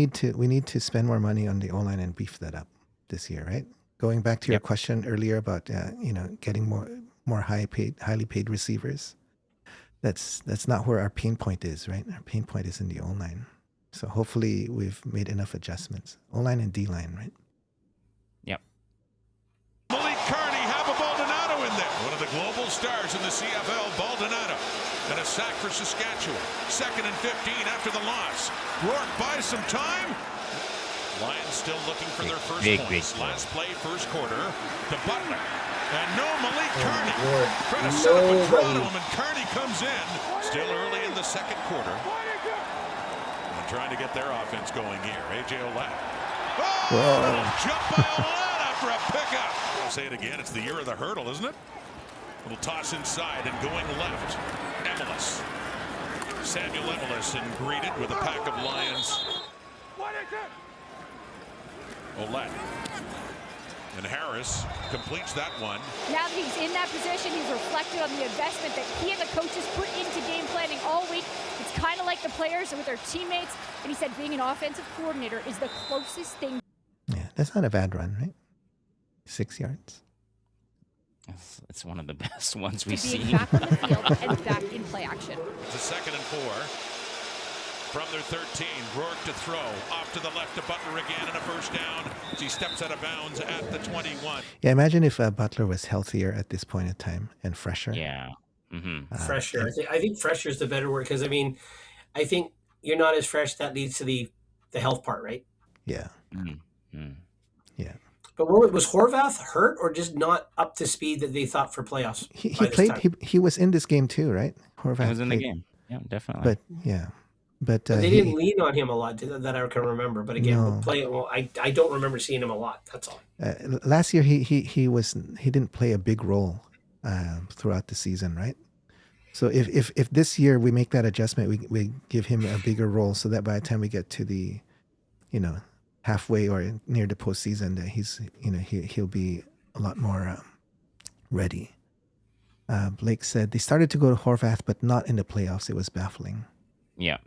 to do. we need to spend more money on the O-line and beef that up this year, right? Going back to your question earlier about getting more highly paid receivers. That's not where our pain point is, right? Our pain point is in the O-line. So hopefully we've made enough adjustments. O-line and D-line, right? Yep. Malik Carney, have a Baldonado in there. One of the global stars in the CFL, Baldonado. And a sack for Saskatchewan. 2nd and 15 after the loss. Rourke buys some time. Lions still looking for their first points. Last play, first quarter, to Butler. And no Malik Carney. Trying to set up a draw to him, and Carney comes in. Still early in the second quarter. And trying to get their offense going here. A.J. Olette. Oh, jump by Olette after a pickup. I'll say it again, it's the year of the hurdle, isn't it? Little toss inside and going left. Emelis. Samuel Emelis and greeted with a pack of Lions. Olette. And Harris completes that one. Now that he's in that position, he's reflected on the investment that he and the coaches put into game planning all week. It's kind of like the players with their teammates. And he said being an offensive coordinator is the closest thing. Yeah, that's not a bad run, right? 6 yards. It's one of the best ones we've being seen. back on the field and back in play action. It's a 2nd and 4. From their 13, Rourke to throw. Off to the left to Butler again and a first down. He steps out of bounds at the 21. Yeah, imagine if Butler was healthier at this point in time and fresher. Yeah. Mm-hmm. Fresher. I think fresher is the better word because, I think you're not as fresh. That leads to the health part, right? Yeah. Mm-hmm. Yeah. But was Horvath hurt or just not up to speed that they thought for playoffs? He played. He was in this game too, right? Horvath He was in the played. game. Yeah, definitely. But yeah. But They didn't lean on him a lot that I can remember. But again, No. I don't remember seeing him a lot. That's all. last year he didn't play a big role throughout the season, right? So if this year we make that adjustment, we give him a bigger role, so that by the time we get to the, halfway or near the postseason, that he'll be a lot more ready. Blake said they started to go to Horvath, but not in the playoffs. It was baffling. Yeah.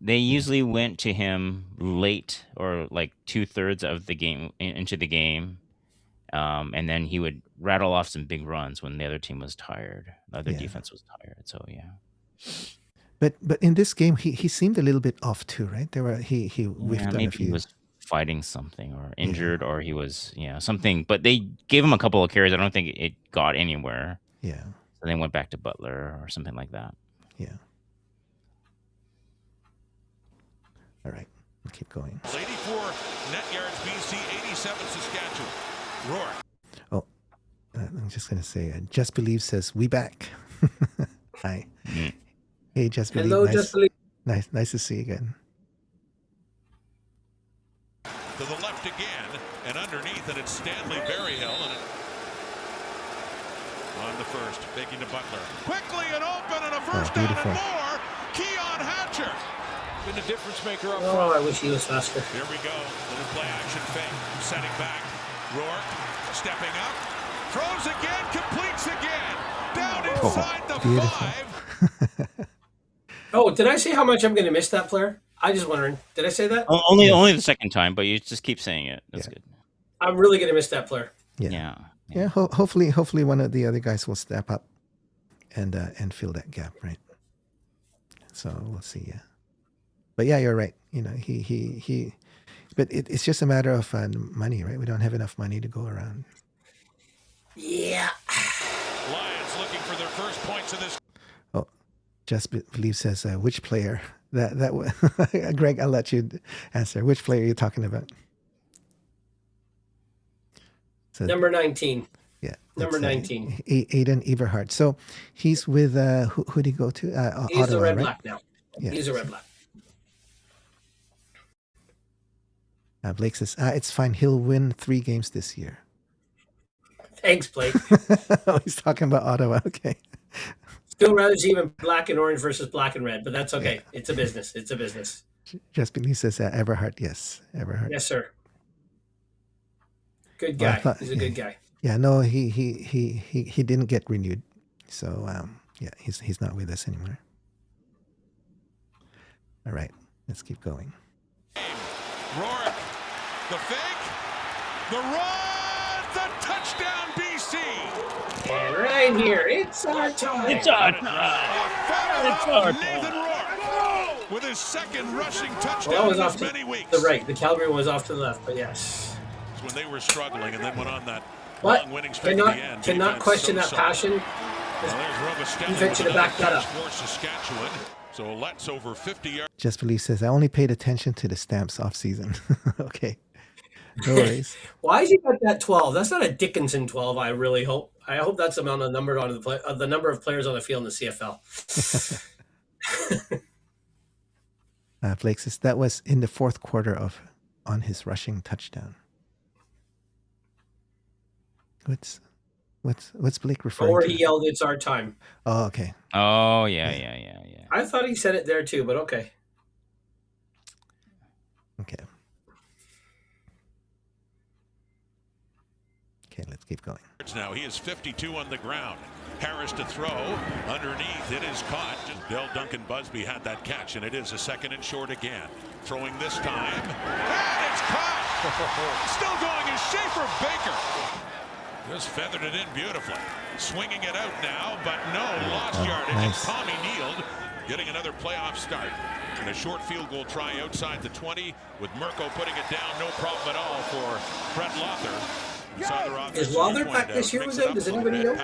They usually went to him late or like 2/3 of the game into the game. And then he would rattle off some big runs when the other team was tired. The other defense was tired. So, yeah. But in this game, he seemed a little bit off too, right? He whiffed on a Maybe few. he was fighting something or injured or he was, something. But they gave him a couple of carries. I don't think it got anywhere. Yeah. So they went back to Butler or something like that. Yeah. All right, we'll keep going. 84 net yards BC, 87 Saskatchewan. Rourke. Oh, I'm just going to say, Just Believe says, we back. Hi. Hey, Just Believe. Hello, Just Believe. Nice to see you again. To the left again, and underneath it, it's Stanley Berryhill. And on the first, taking to Butler. Quickly and open, and a first down and more. Keon Hatcher. Been a difference maker up Oh, front. I wish he was faster. Here we go. Little play action fake. Setting back. Rourke stepping up. Throws again. Completes again. Down inside the 5. Oh, did I say how much I'm going to miss that player? I just wondering. Did I say that? Only the second time, but you just keep saying it. That's good. I'm really going to miss that player. Yeah. Hopefully one of the other guys will step up and fill that gap, right? So we'll see. Yeah. But yeah, you're right. But it's just a matter of money, right? We don't have enough money to go around. Yeah. Lions looking for their first points of this. Oh, Just Believe says, which player? Greg, I'll let you answer. Which player are you talking about? So Number 19. yeah, Number that's, 19. Aiden Everhart. So he's with who did he go to? He's the Ottawa, Red right? Black now. Yeah. He's a Red Black. Blake says it's fine. He'll win 3 games this year. Thanks, Blake. Oh, he's talking about Ottawa. Okay. Still rather see him black and orange versus black and red, but that's okay. Yeah. It's a business. It's a business. Just beneath says Everhart. Yes, Everhart. Yes, sir. Good guy. He's a good guy. Yeah, no, he didn't get renewed, so yeah, he's not with us anymore. All right, let's keep going. Rourke, the fake, the run, the touchdown, BC. And right here, it's our time. It's our time. It's our time. Nathan Rourke with his second rushing touchdown in as many weeks. The right, the Calgary one was off to the left, but yes. It's when they were struggling and then went on that but long winning streak at the end. Cannot question that passion. Defense should have backed that up. For Saskatchewan. So let's over 50 yards. Just Believe says, I only paid attention to the Stamps off season. Okay. No worries. Why has he got that 12? That's not a Dickinson 12, I really hope. I hope that's the amount of number on the number of players on the field in the CFL. Blake says that was in the 4th quarter on his rushing touchdown. What's Blake referring to? Or he yelled, "It's our time." Oh, okay. Oh, yeah. I thought he said it there too, but okay. Okay. Okay, let's keep going. Now he is 52 on the ground. Harris to throw. Underneath, it is caught. Dell Duncan Busby had that catch, and it is a 2nd and short again. Throwing this time. And it's caught! Still going is Schaefer Baker. Just feathered it in beautifully. Swinging it out now, but no, lost yardage. Nice. It's Tommy Neild getting another playoff start. And a short field goal try outside the 20 with Mirko putting it down. No problem at all for Brett Lother. Is Lother back this year with them? Does anybody know?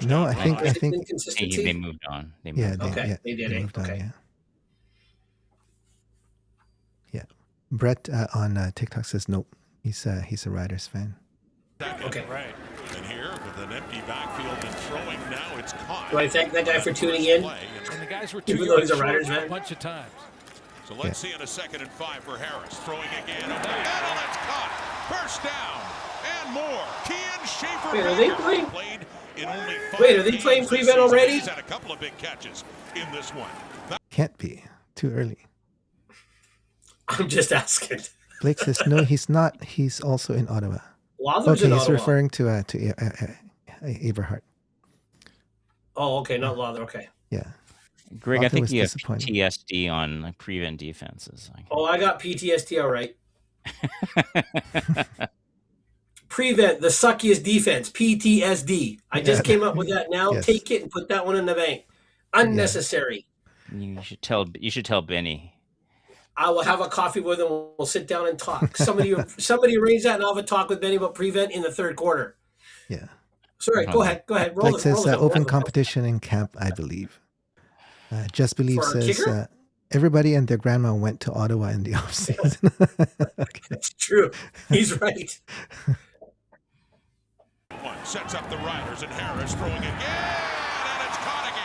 No, I think They moved on. They moved on. They did. Moved on, yeah. Brett on TikTok says nope. He's a Riders fan. Okay. Right. And here with an empty backfield and throwing now, it's caught. Do I thank that guy for tuning in? And the guys were even though he's a Riders a fan. bunch of times. So let's see on a 2nd and 5 for Harris. Throwing again. Over the middle, that's caught. First down and more. Kian Schaefer. Wait, are they playing? Played in only 5 Wait, are they playing prevent already? He's had a couple of big catches in this one. Can't be. Too early. I'm just asking. Blake says no, he's not. He's also in Ottawa. Lother's okay, in he's Ottawa. referring to Everhart. Oh, okay, not Lother. Okay. Yeah. Greg, Lother I think was you have disappointing. PTSD on like prevent defenses. Oh, I got PTSD, all right. Prevent, the suckiest defense, PTSD. I just came up with that now. Yes. Take it and put that one in the bank. Unnecessary. You should tell Benny. I will have a coffee with him. We'll sit down and talk. Somebody arrange that, and I'll have a talk with Benny about prevent in the 3rd quarter. Yeah. Sorry, go ahead. Roll Blake it, says roll it, open roll it. competition in camp, I believe. Just Believe For a says kicker? everybody and their grandma went to Ottawa in the offseason. Okay. That's true. He's right. One sets up the Riders and Harris throwing again, and it's caught again.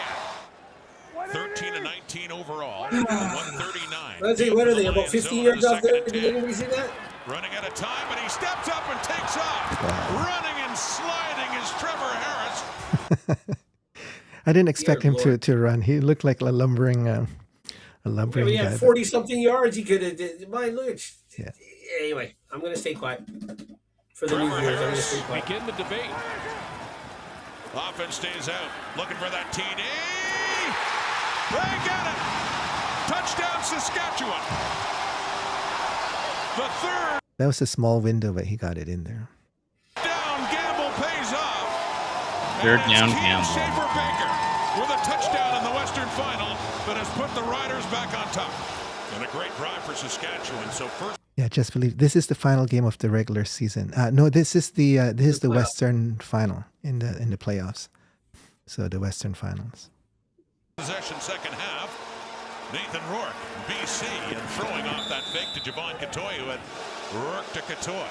13-19 overall. 139. Let's see, what are they, about 15 yards off there? Did anybody see that? Running out of time, but he steps up and takes off. Wow. Running and sliding is Trevor Harris. I didn't expect Dear him Lord. to run. He looked like a lumbering He guy. had 40-something yards. He could have. My Lord. Yeah. Anyway, I'm going to stay quiet. For the New Year's, I'm going to stay quiet. Begin the debate. Offense stays out, looking for that TD. They got it. Touchdown, Saskatchewan. The 3rd. That was a small window, but he got it in there. Down gamble pays off. 3rd And it's down Keith gamble. Schaefer Baker with a touchdown in the Western Final that has put the Riders back on top. And a great drive for Saskatchewan. So first. Yeah, Just Believe this is the final game of the regular season. No, this is the Western final in the playoffs. So the Western Finals. Possession 2nd half. Nathan Rourke, BC, and throwing off that fake to Javon Catoy, who had Rourke to Catoy.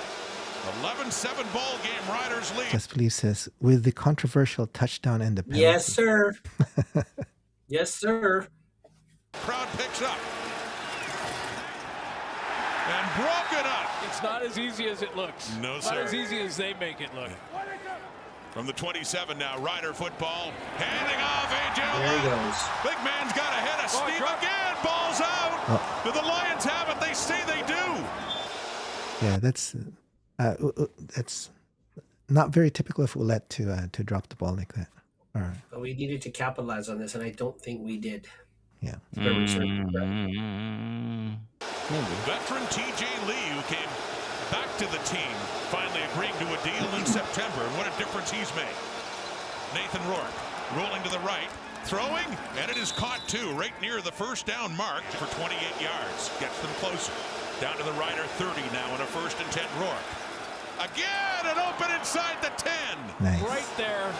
11-7 ball game. Riders lead. Just Believe says, with the controversial touchdown and the penalty. Yes, sir. Yes, sir. Crowd picks up. And broken up. It's not as easy as it looks. No, Not sir. as easy as they make it look. From the 27 now, Rider football. Handing off A.J. There he goes. Big man's got ahead of Steve again. Ball's out. Do the Lions have it? They say they do. Yeah, that's not very typical of Ouellette to drop the ball like that. All right. But we needed to capitalize on this, and I don't think we did. Yeah. Veteran T.J. Lee, who came back to the team, finally agreeing to a deal in September. And what a difference he's made. Nathan Rourke rolling to the right, throwing, and it is caught too, right near the first down mark for 28 yards. Gets them closer. Down to the Rider 30 now in a 1st and 10. Rourke. Again, and open inside the 10. Nice. Right there.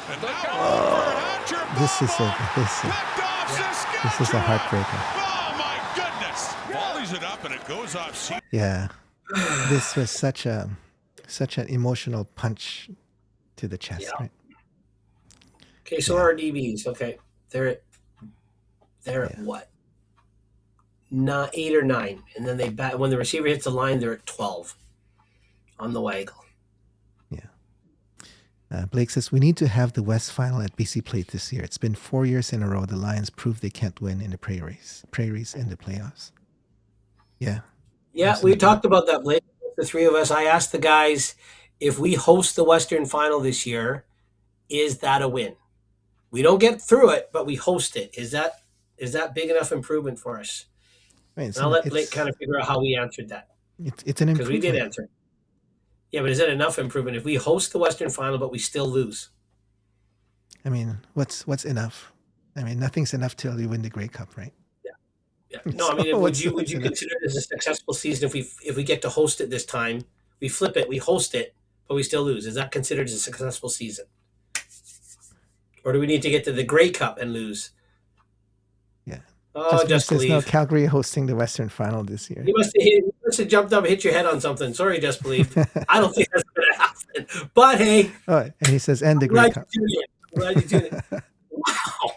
And now This is a heartbreaker. Oh my goodness! Volleys it up and it goes off. Yeah. This was such an emotional punch to the chest, right? Okay, so our DBs. Okay, they're at what? 8 or 9, and then they bat when the receiver hits the line. They're at 12 on the waggle. Blake says, we need to have the West final at BC Plate this year. It's been 4 years in a row. The Lions proved they can't win in the prairies in the playoffs. Yeah. Yeah, absolutely. we talked about that, Blake. The three of us. I asked the guys, if we host the Western final this year, is that a win? We don't get through it, but we host it. Is that big enough improvement for us? Right, and I'll let Blake kind of figure out how we answered that. It's an improvement. Because we did answer it. Yeah, but is it enough improvement if we host the Western final but we still lose? I mean, what's enough? I mean, nothing's enough till you win the Grey Cup, right? Yeah. No, I mean, would you consider it as a successful season if we get to host it this time? We flip it, we host it, but we still lose. Is that considered as a successful season? Or do we need to get to the Grey Cup and lose? Yeah. Oh, just believe. No, Calgary hosting the Western final this year. You must have jumped up and hit your head on something. Sorry, just believe. I don't think that's going to happen. But hey. Oh, and he says, and the Grey Cup. Glad you tuned in. Wow.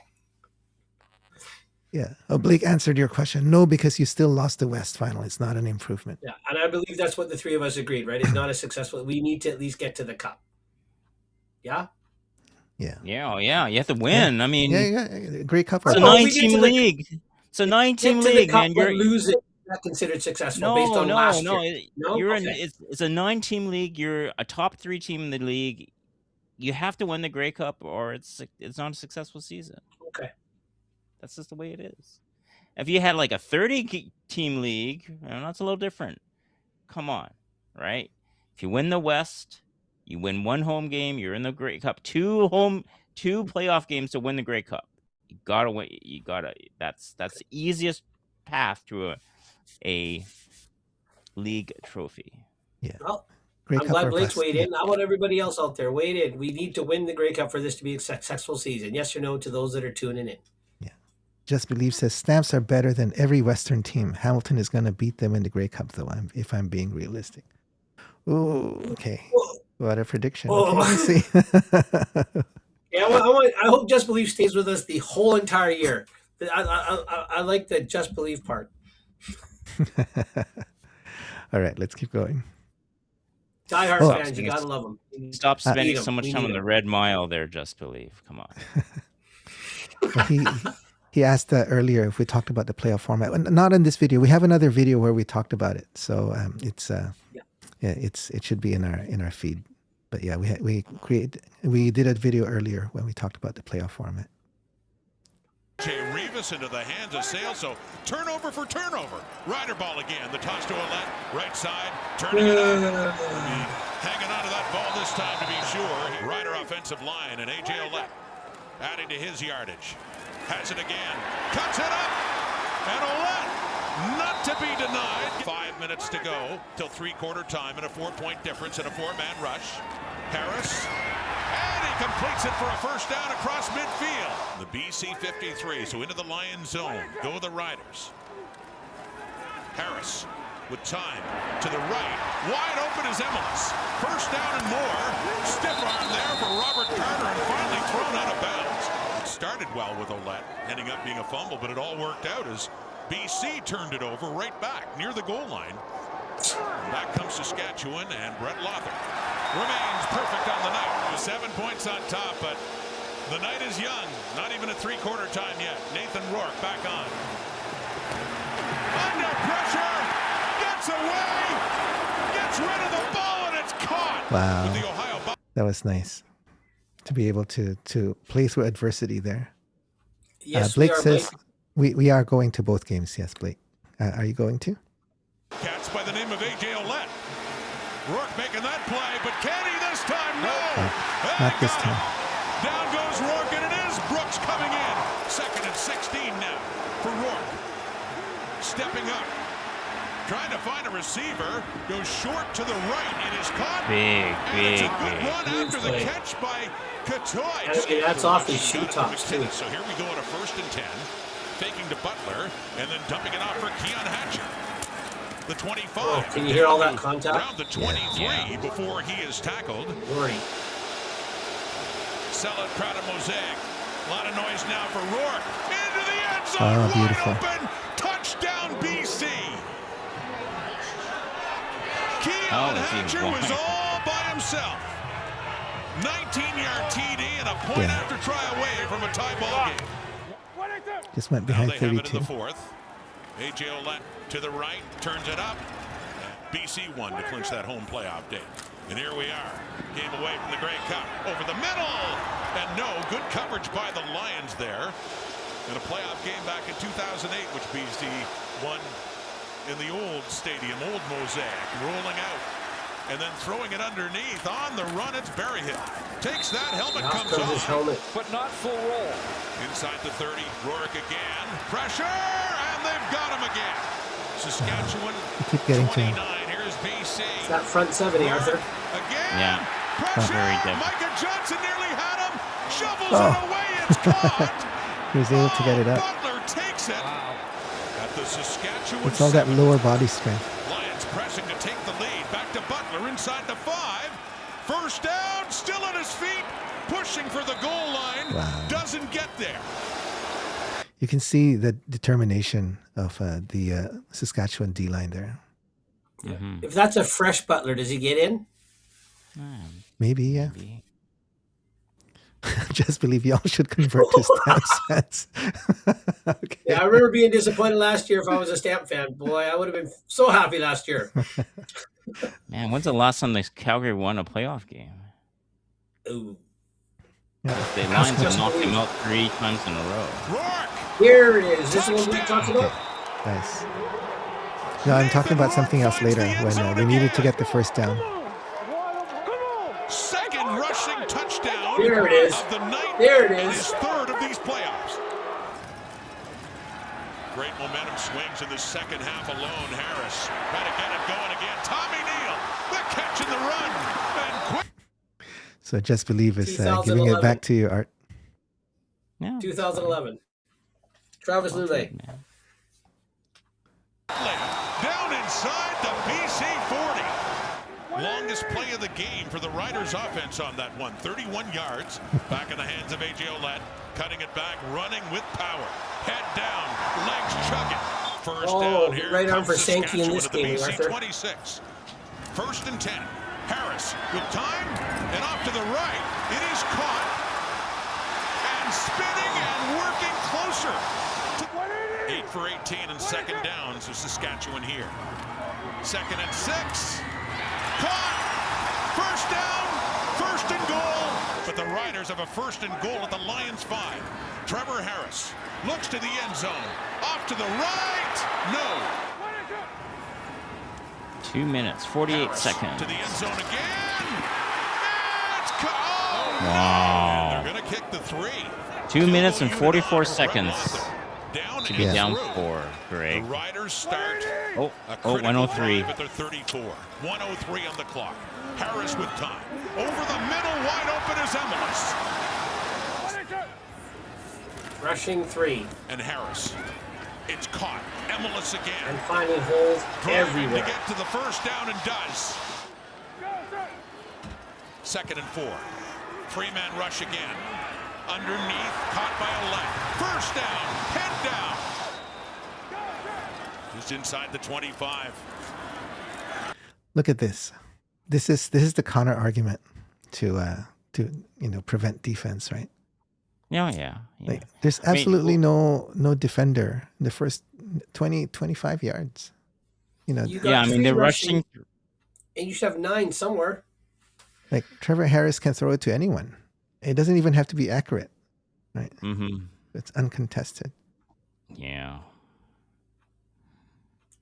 Yeah. Oh, Blake answered your question. No, because you still lost the West final. It's not an improvement. Yeah, and I believe that's what the three of us agreed, right? It's not as successful. We need to at least get to the Cup. Yeah? Yeah. Yeah, yeah. You have to win. Yeah. I mean, yeah. Grey Cup. It's a 9-team league. It's a 9-team league, man. You're losing. Not considered successful based on last year. No, you're it's a 9-team league. You're a top 3 team in the league. You have to win the Grey Cup, or it's not a successful season. Okay, that's just the way it is. If you had like a 30-team league, that's a little different. Come on, right? If you win the West, you win 1 home game, you're in the Grey Cup. 2 playoff games to win the Grey Cup. You gotta win. That's the easiest path to a league trophy. Yeah. Well, I'm glad Blake's weighed in. How about everybody else out there? Weighed in. We need to win the Grey Cup for this to be a successful season. Yes or no to those that are tuning in? Yeah. Just Believe says Stamps are better than every Western team. Hamilton is going to beat them in the Grey Cup, though. If I'm being realistic. Oh, okay. What a prediction. Okay, let's see. Yeah, I hope Just Believe stays with us the whole entire year. I like the Just Believe part. All right, let's keep going. Die Hard fans, you gotta love them. Stop spending so much time on the Red Mile there, Just Believe. Come on. He asked earlier if we talked about the playoff format. Not in this video. We have another video where we talked about it. So it should be in our feed. But yeah, we did a video earlier when we talked about the playoff format. Jay Rivas into the hands of Sale, so turnover for turnover. Rider ball again, the toss to Ouellette, right side, turning it up. Hanging on to that ball this time to be sure. Rider offensive line and A.J. Ouellette adding to his yardage. Has it again, cuts it up, and Ouellette not to be denied. 5 minutes to go till 3/4 time and a 4-point difference in a 4-man rush. Harris. And he completes it for a first down across midfield. The BC 53, so into the Lions zone. Go the Riders. Harris with time to the right. Wide open is Emilus. First down and more. Stiff arm there for Robert Carter and finally thrown out of bounds. It started well with Ouellette, ending up being a fumble, but it all worked out as BC turned it over right back near the goal line. Back comes Saskatchewan, and Brett Lothar remains perfect on the night. 7 points on top, but the night is young. Not even a three-quarter time yet. Nathan Rourke back on. Under pressure, gets away, gets rid of the ball, and it's caught. Wow. With the Ohio That was nice to be able to play through adversity there. Yes, Blake we are, says Blake. we are going to both games. Yes, Blake. Are you going to? Cats by the name of A.J. Ouellette. Rourke making that play, but can he this time? No. Not this time. Down goes Rourke, and it is Brooks coming in. 2nd and 16 now for Rourke. Stepping up. Trying to find a receiver. Goes short to the right. It is caught. Big, And it's a good big. run after the catch by Katoy. And that's off his shoe tops, too. So here we go on a 1st and 10. Faking to Butler, and then dumping it off for Keon Hatcher. The 25. Oh, can you hear all that contact? Around the 23 before he is tackled. Rory. Sell it, crowd of Mosaic. A lot of noise now for Rourke. Into the end zone. Oh, beautiful. Wide open. Touchdown, BC. Keon Hatcher was all by himself. 19-yard TD and a point after try away from a tie ball game. Just went Now behind they have it 32. in the 4th. A.J. Ouellette to the right, turns it up. BC won to clinch that home playoff date. And here we are. Game away from the Grey Cup. Over the middle. And no, good coverage by the Lions there. In a playoff game back in 2008, which BC won in the old stadium, old Mosaic. Rolling out. And then throwing it underneath. On the run, it's Berryhill. Takes that, helmet comes off. Helmet. But not full roll. Inside the 30, Rourke again. Pressure, and they've got him again. Saskatchewan, keep getting to 29. him. Here's BC. It's that front 70, Arthur. Again. Yeah. Pressure. Very different. Micah Johnson nearly had him. Shovels it away. It's caught. He was able to get it up. Butler takes it. At the Saskatchewan. It's all that 7. lower body strength. Lions pressing to take the lead. Back to Butler inside the 5. First down, still on his feet, pushing for the goal line. Wow. Doesn't get there. You can see the determination of the Saskatchewan D-line there. If that's a fresh Butler, does he get in? Maybe, yeah. Maybe. Just believe y'all should convert to Stamp cents. Okay. Yeah, I remember being disappointed last year if I was a Stamp fan. Boy, I would have been so happy last year. Man, when's the last time the Calgary won a playoff game? Ooh. The Lions have knocked him out 3 times in a row. Rourke. Here it is. This is what we talked about. Nice. No, I'm talking about something else later when we needed to get the first down. Second rushing touchdown There it is. of the night. There it And is. his 3rd of these playoffs. Great momentum swings in the second half alone. Harris trying to get it going again. Tommy Neal, the catch in the run. And quick. So just believe is giving it 2011. back to you, Art. Yeah. 2011. Travis Lulay. Down inside the BC 40. Longest play of the game for the Riders offense on that one. 31 yards. Back in the hands of A.J. Ouellette. Cutting it back, running with power. Head down, legs chugging. First down here. Right arm comes for Sankey in Saskatchewan this at the game, BC Arthur. 26. 1st and 10. Harris with time and off to the right. It is caught and spinning and working closer. 8 for 18 and 2nd down, so Saskatchewan here. 2nd and 6. Caught. First down. 1st and goal. But the Riders have a 1st and goal at the Lions 5. Trevor Harris looks to the end zone. Off to the right. No. 2 minutes, 48 Harris seconds. to the end zone again. It's caught. Wow. And they're going to kick the 3. 2 minutes and Field goal unit 44 for Brett seconds Lothar. Down to be and down through. 4, Greg. The Riders start Oh, a oh, critical 103. drive at their 34. 103 on the clock. Harris with time. Over the middle, wide open is Emilus. Rushing 3. And Harris It's caught. Emilus again. And finding holes Driving everywhere. to get to the first down and does. 2nd and 4. 3-man rush again. Underneath, caught by a left. First down, head down. Just inside the 25. Look at this. This is the counter argument to prevent defense, right? Yeah. Like there's absolutely no defender in the first 20-25 yards. You got Yeah, I mean, three they're rushing. and you should have 9 somewhere. Like Trevor Harris can throw it to anyone. It doesn't even have to be accurate, right? Mm-hmm. It's uncontested. Yeah.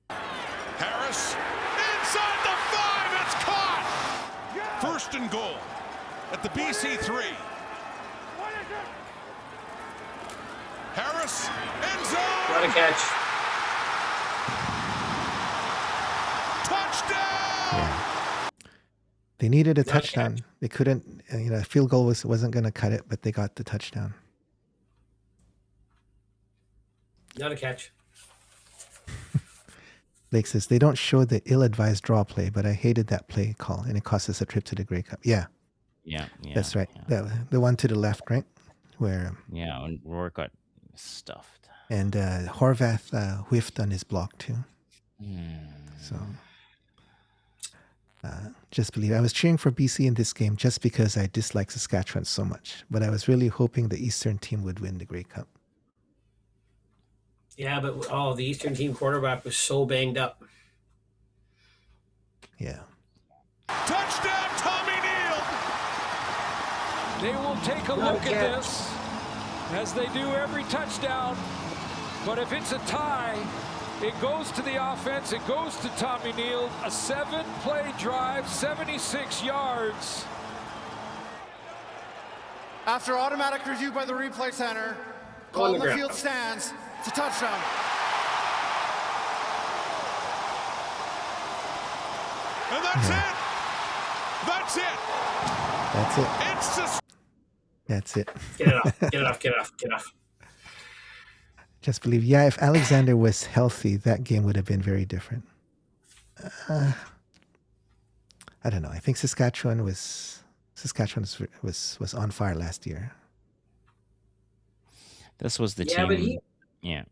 Harris inside the 5. It's caught. 1st and goal at the BC 3. Harris end zone. What a catch. Touchdown. Yeah. They needed a touchdown. They couldn't. A field goal wasn't going to cut it, but they got the touchdown. Not a catch. Blake says they don't show the ill-advised draw play, but I hated that play call, and it cost us a trip to the Grey Cup. Yeah, that's right. Yeah. The one to the left, right, where And Rourke got stuffed. and Horvath whiffed on his block too. So just believe I was cheering for BC in this game just because I dislike Saskatchewan so much, but I was really hoping the Eastern team would win the Grey Cup. Yeah, but the Eastern team quarterback was so banged up. Yeah. Touchdown, Tommy Neal. They will take a look at this, as they do every touchdown. But if it's a tie, it goes to the offense. It goes to Tommy Neal. A 7-play drive, 76 yards. After automatic review by the replay center, call on the field stands. It's a touchdown. And that's it. That's it. That's it. It's just. That's it. Get it off. Get it off. Get it off. Get it off. Just believe. Yeah, if Alexander was healthy, that game would have been very different. I don't know. I think Saskatchewan was on fire last year. This was the Yeah, team. but he- Yeah.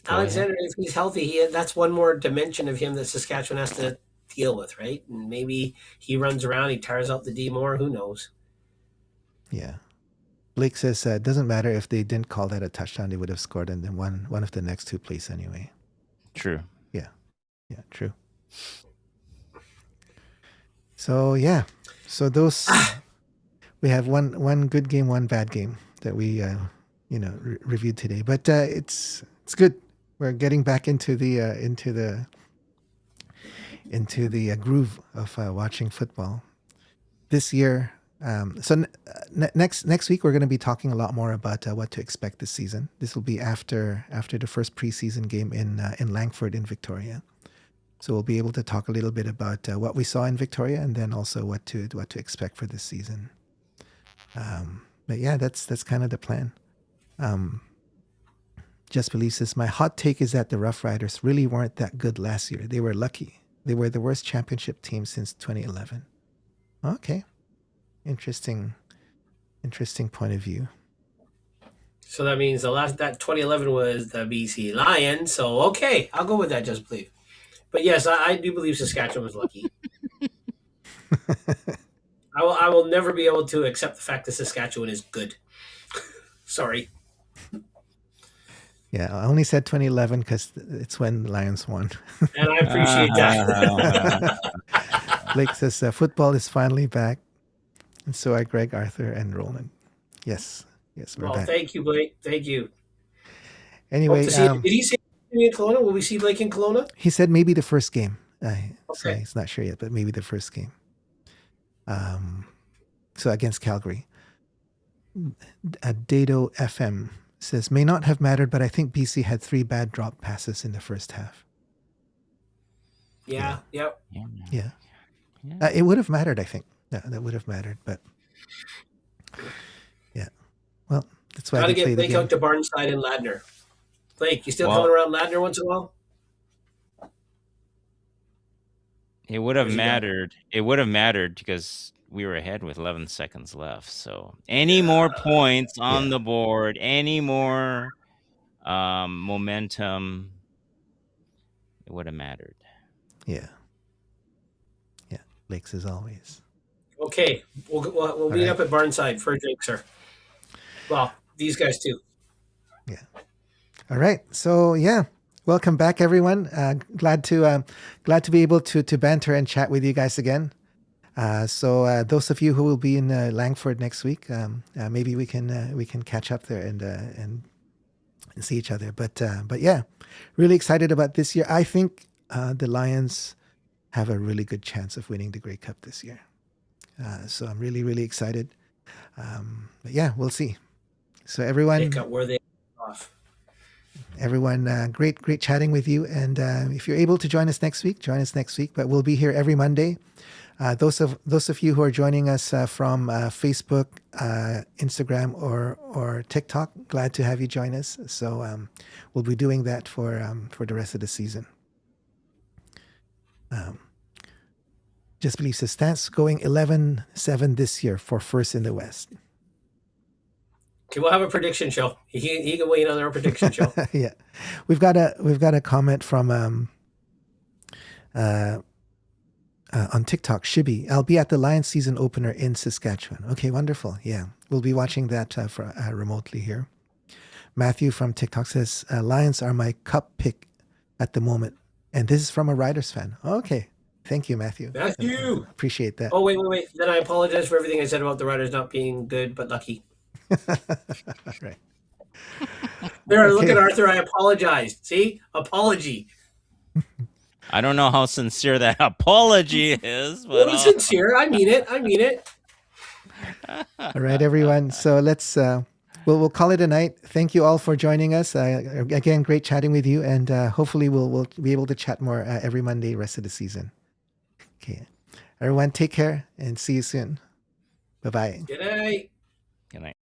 Alexander, if he's healthy, that's one more dimension of him that Saskatchewan has to deal with, right? And maybe he runs around, he tires out the D more. Who knows? Yeah. Blake says it doesn't matter if they didn't call that a touchdown; they would have scored in one of the next 2 plays anyway. True. Yeah, true. So yeah, so those we have one good game, one bad game that we reviewed today. But it's good. We're getting back into the groove of watching football this year. Next week we're going to be talking a lot more about what to expect this season. This will be after the first preseason game in Langford in Victoria. So we'll be able to talk a little bit about what we saw in Victoria and then also what to expect for this season. But yeah, that's kind of the plan. Just Believe says, my hot take is that the Rough Riders really weren't that good last year. They were lucky. They were the worst championship team since 2011. Okay. Interesting point of view. So that means that 2011 was the BC Lions. So okay, I'll go with that. Just believe. But yes, I do believe Saskatchewan was lucky. I will never be able to accept the fact that Saskatchewan is good. Sorry. Yeah, I only said 2011 because it's when the Lions won. And I appreciate that. Blake says football is finally back, and so are Greg, Arthur, and Roland. Yes, we're back. Thank you, Blake. Thank you. Anyway, did he say in Kelowna? Will we see Blake in Kelowna? He said maybe the first game. Okay. So he's not sure yet, but maybe the first game. So against Calgary. Dado FM says, may not have mattered, but I think BC had 3 bad drop passes in the first half. Yeah. Yep. Yeah. It would have mattered, I think. That would have mattered, but yeah. Well, that's why Got to they play get the Blake game. out to Barnside and Ladner. Blake, you still Well, coming around Ladner once in a while? it would have Where's he gone? mattered. It would have mattered because we were ahead with 11 seconds left. So any more points on Yeah. the board, any more momentum, it would have mattered. Yeah. Yeah. Lakes as always. Okay, we'll meet right. up at Barnside for a drink, sir. Well, these guys too. Yeah. All right. So yeah, welcome back, everyone. Glad to be able to banter and chat with you guys again. So those of you who will be in Langford next week, maybe we can catch up there and see each other. But yeah, really excited about this year. I think the Lions have a really good chance of winning the Grey Cup this year. So I'm really excited. But yeah, we'll see. So everyone, Pick up where they off. everyone, great chatting with you. And if you're able to join us next week, join us next week. But we'll be here every Monday. Those of you who are joining us from Facebook, Instagram, or TikTok, glad to have you join us. So we'll be doing that for the rest of the season. Just Believe the stats going 11-7 this year for first in the West. Okay, we'll have a prediction show. He can weigh in on our prediction show. Yeah, we've got a comment from on TikTok. Shibby, I'll be at the Lions season opener in Saskatchewan. Okay, wonderful. Yeah, we'll be watching that remotely here. Matthew from TikTok says Lions are my cup pick at the moment, and this is from a Riders fan. Okay, thank you, Matthew. Matthew, appreciate that. Oh wait. Then I apologize for everything I said about the Riders not being good but lucky. Right. There, look at Arthur. I apologize. See, apology. I don't know how sincere that apology is, but It was sincere. I mean it. All right, everyone. So let's we'll call it a night. Thank you all for joining us. Again, great chatting with you, and hopefully we'll be able to chat more every Monday rest of the season. Okay, everyone, take care and see you soon. Bye-bye. Good night. Good night.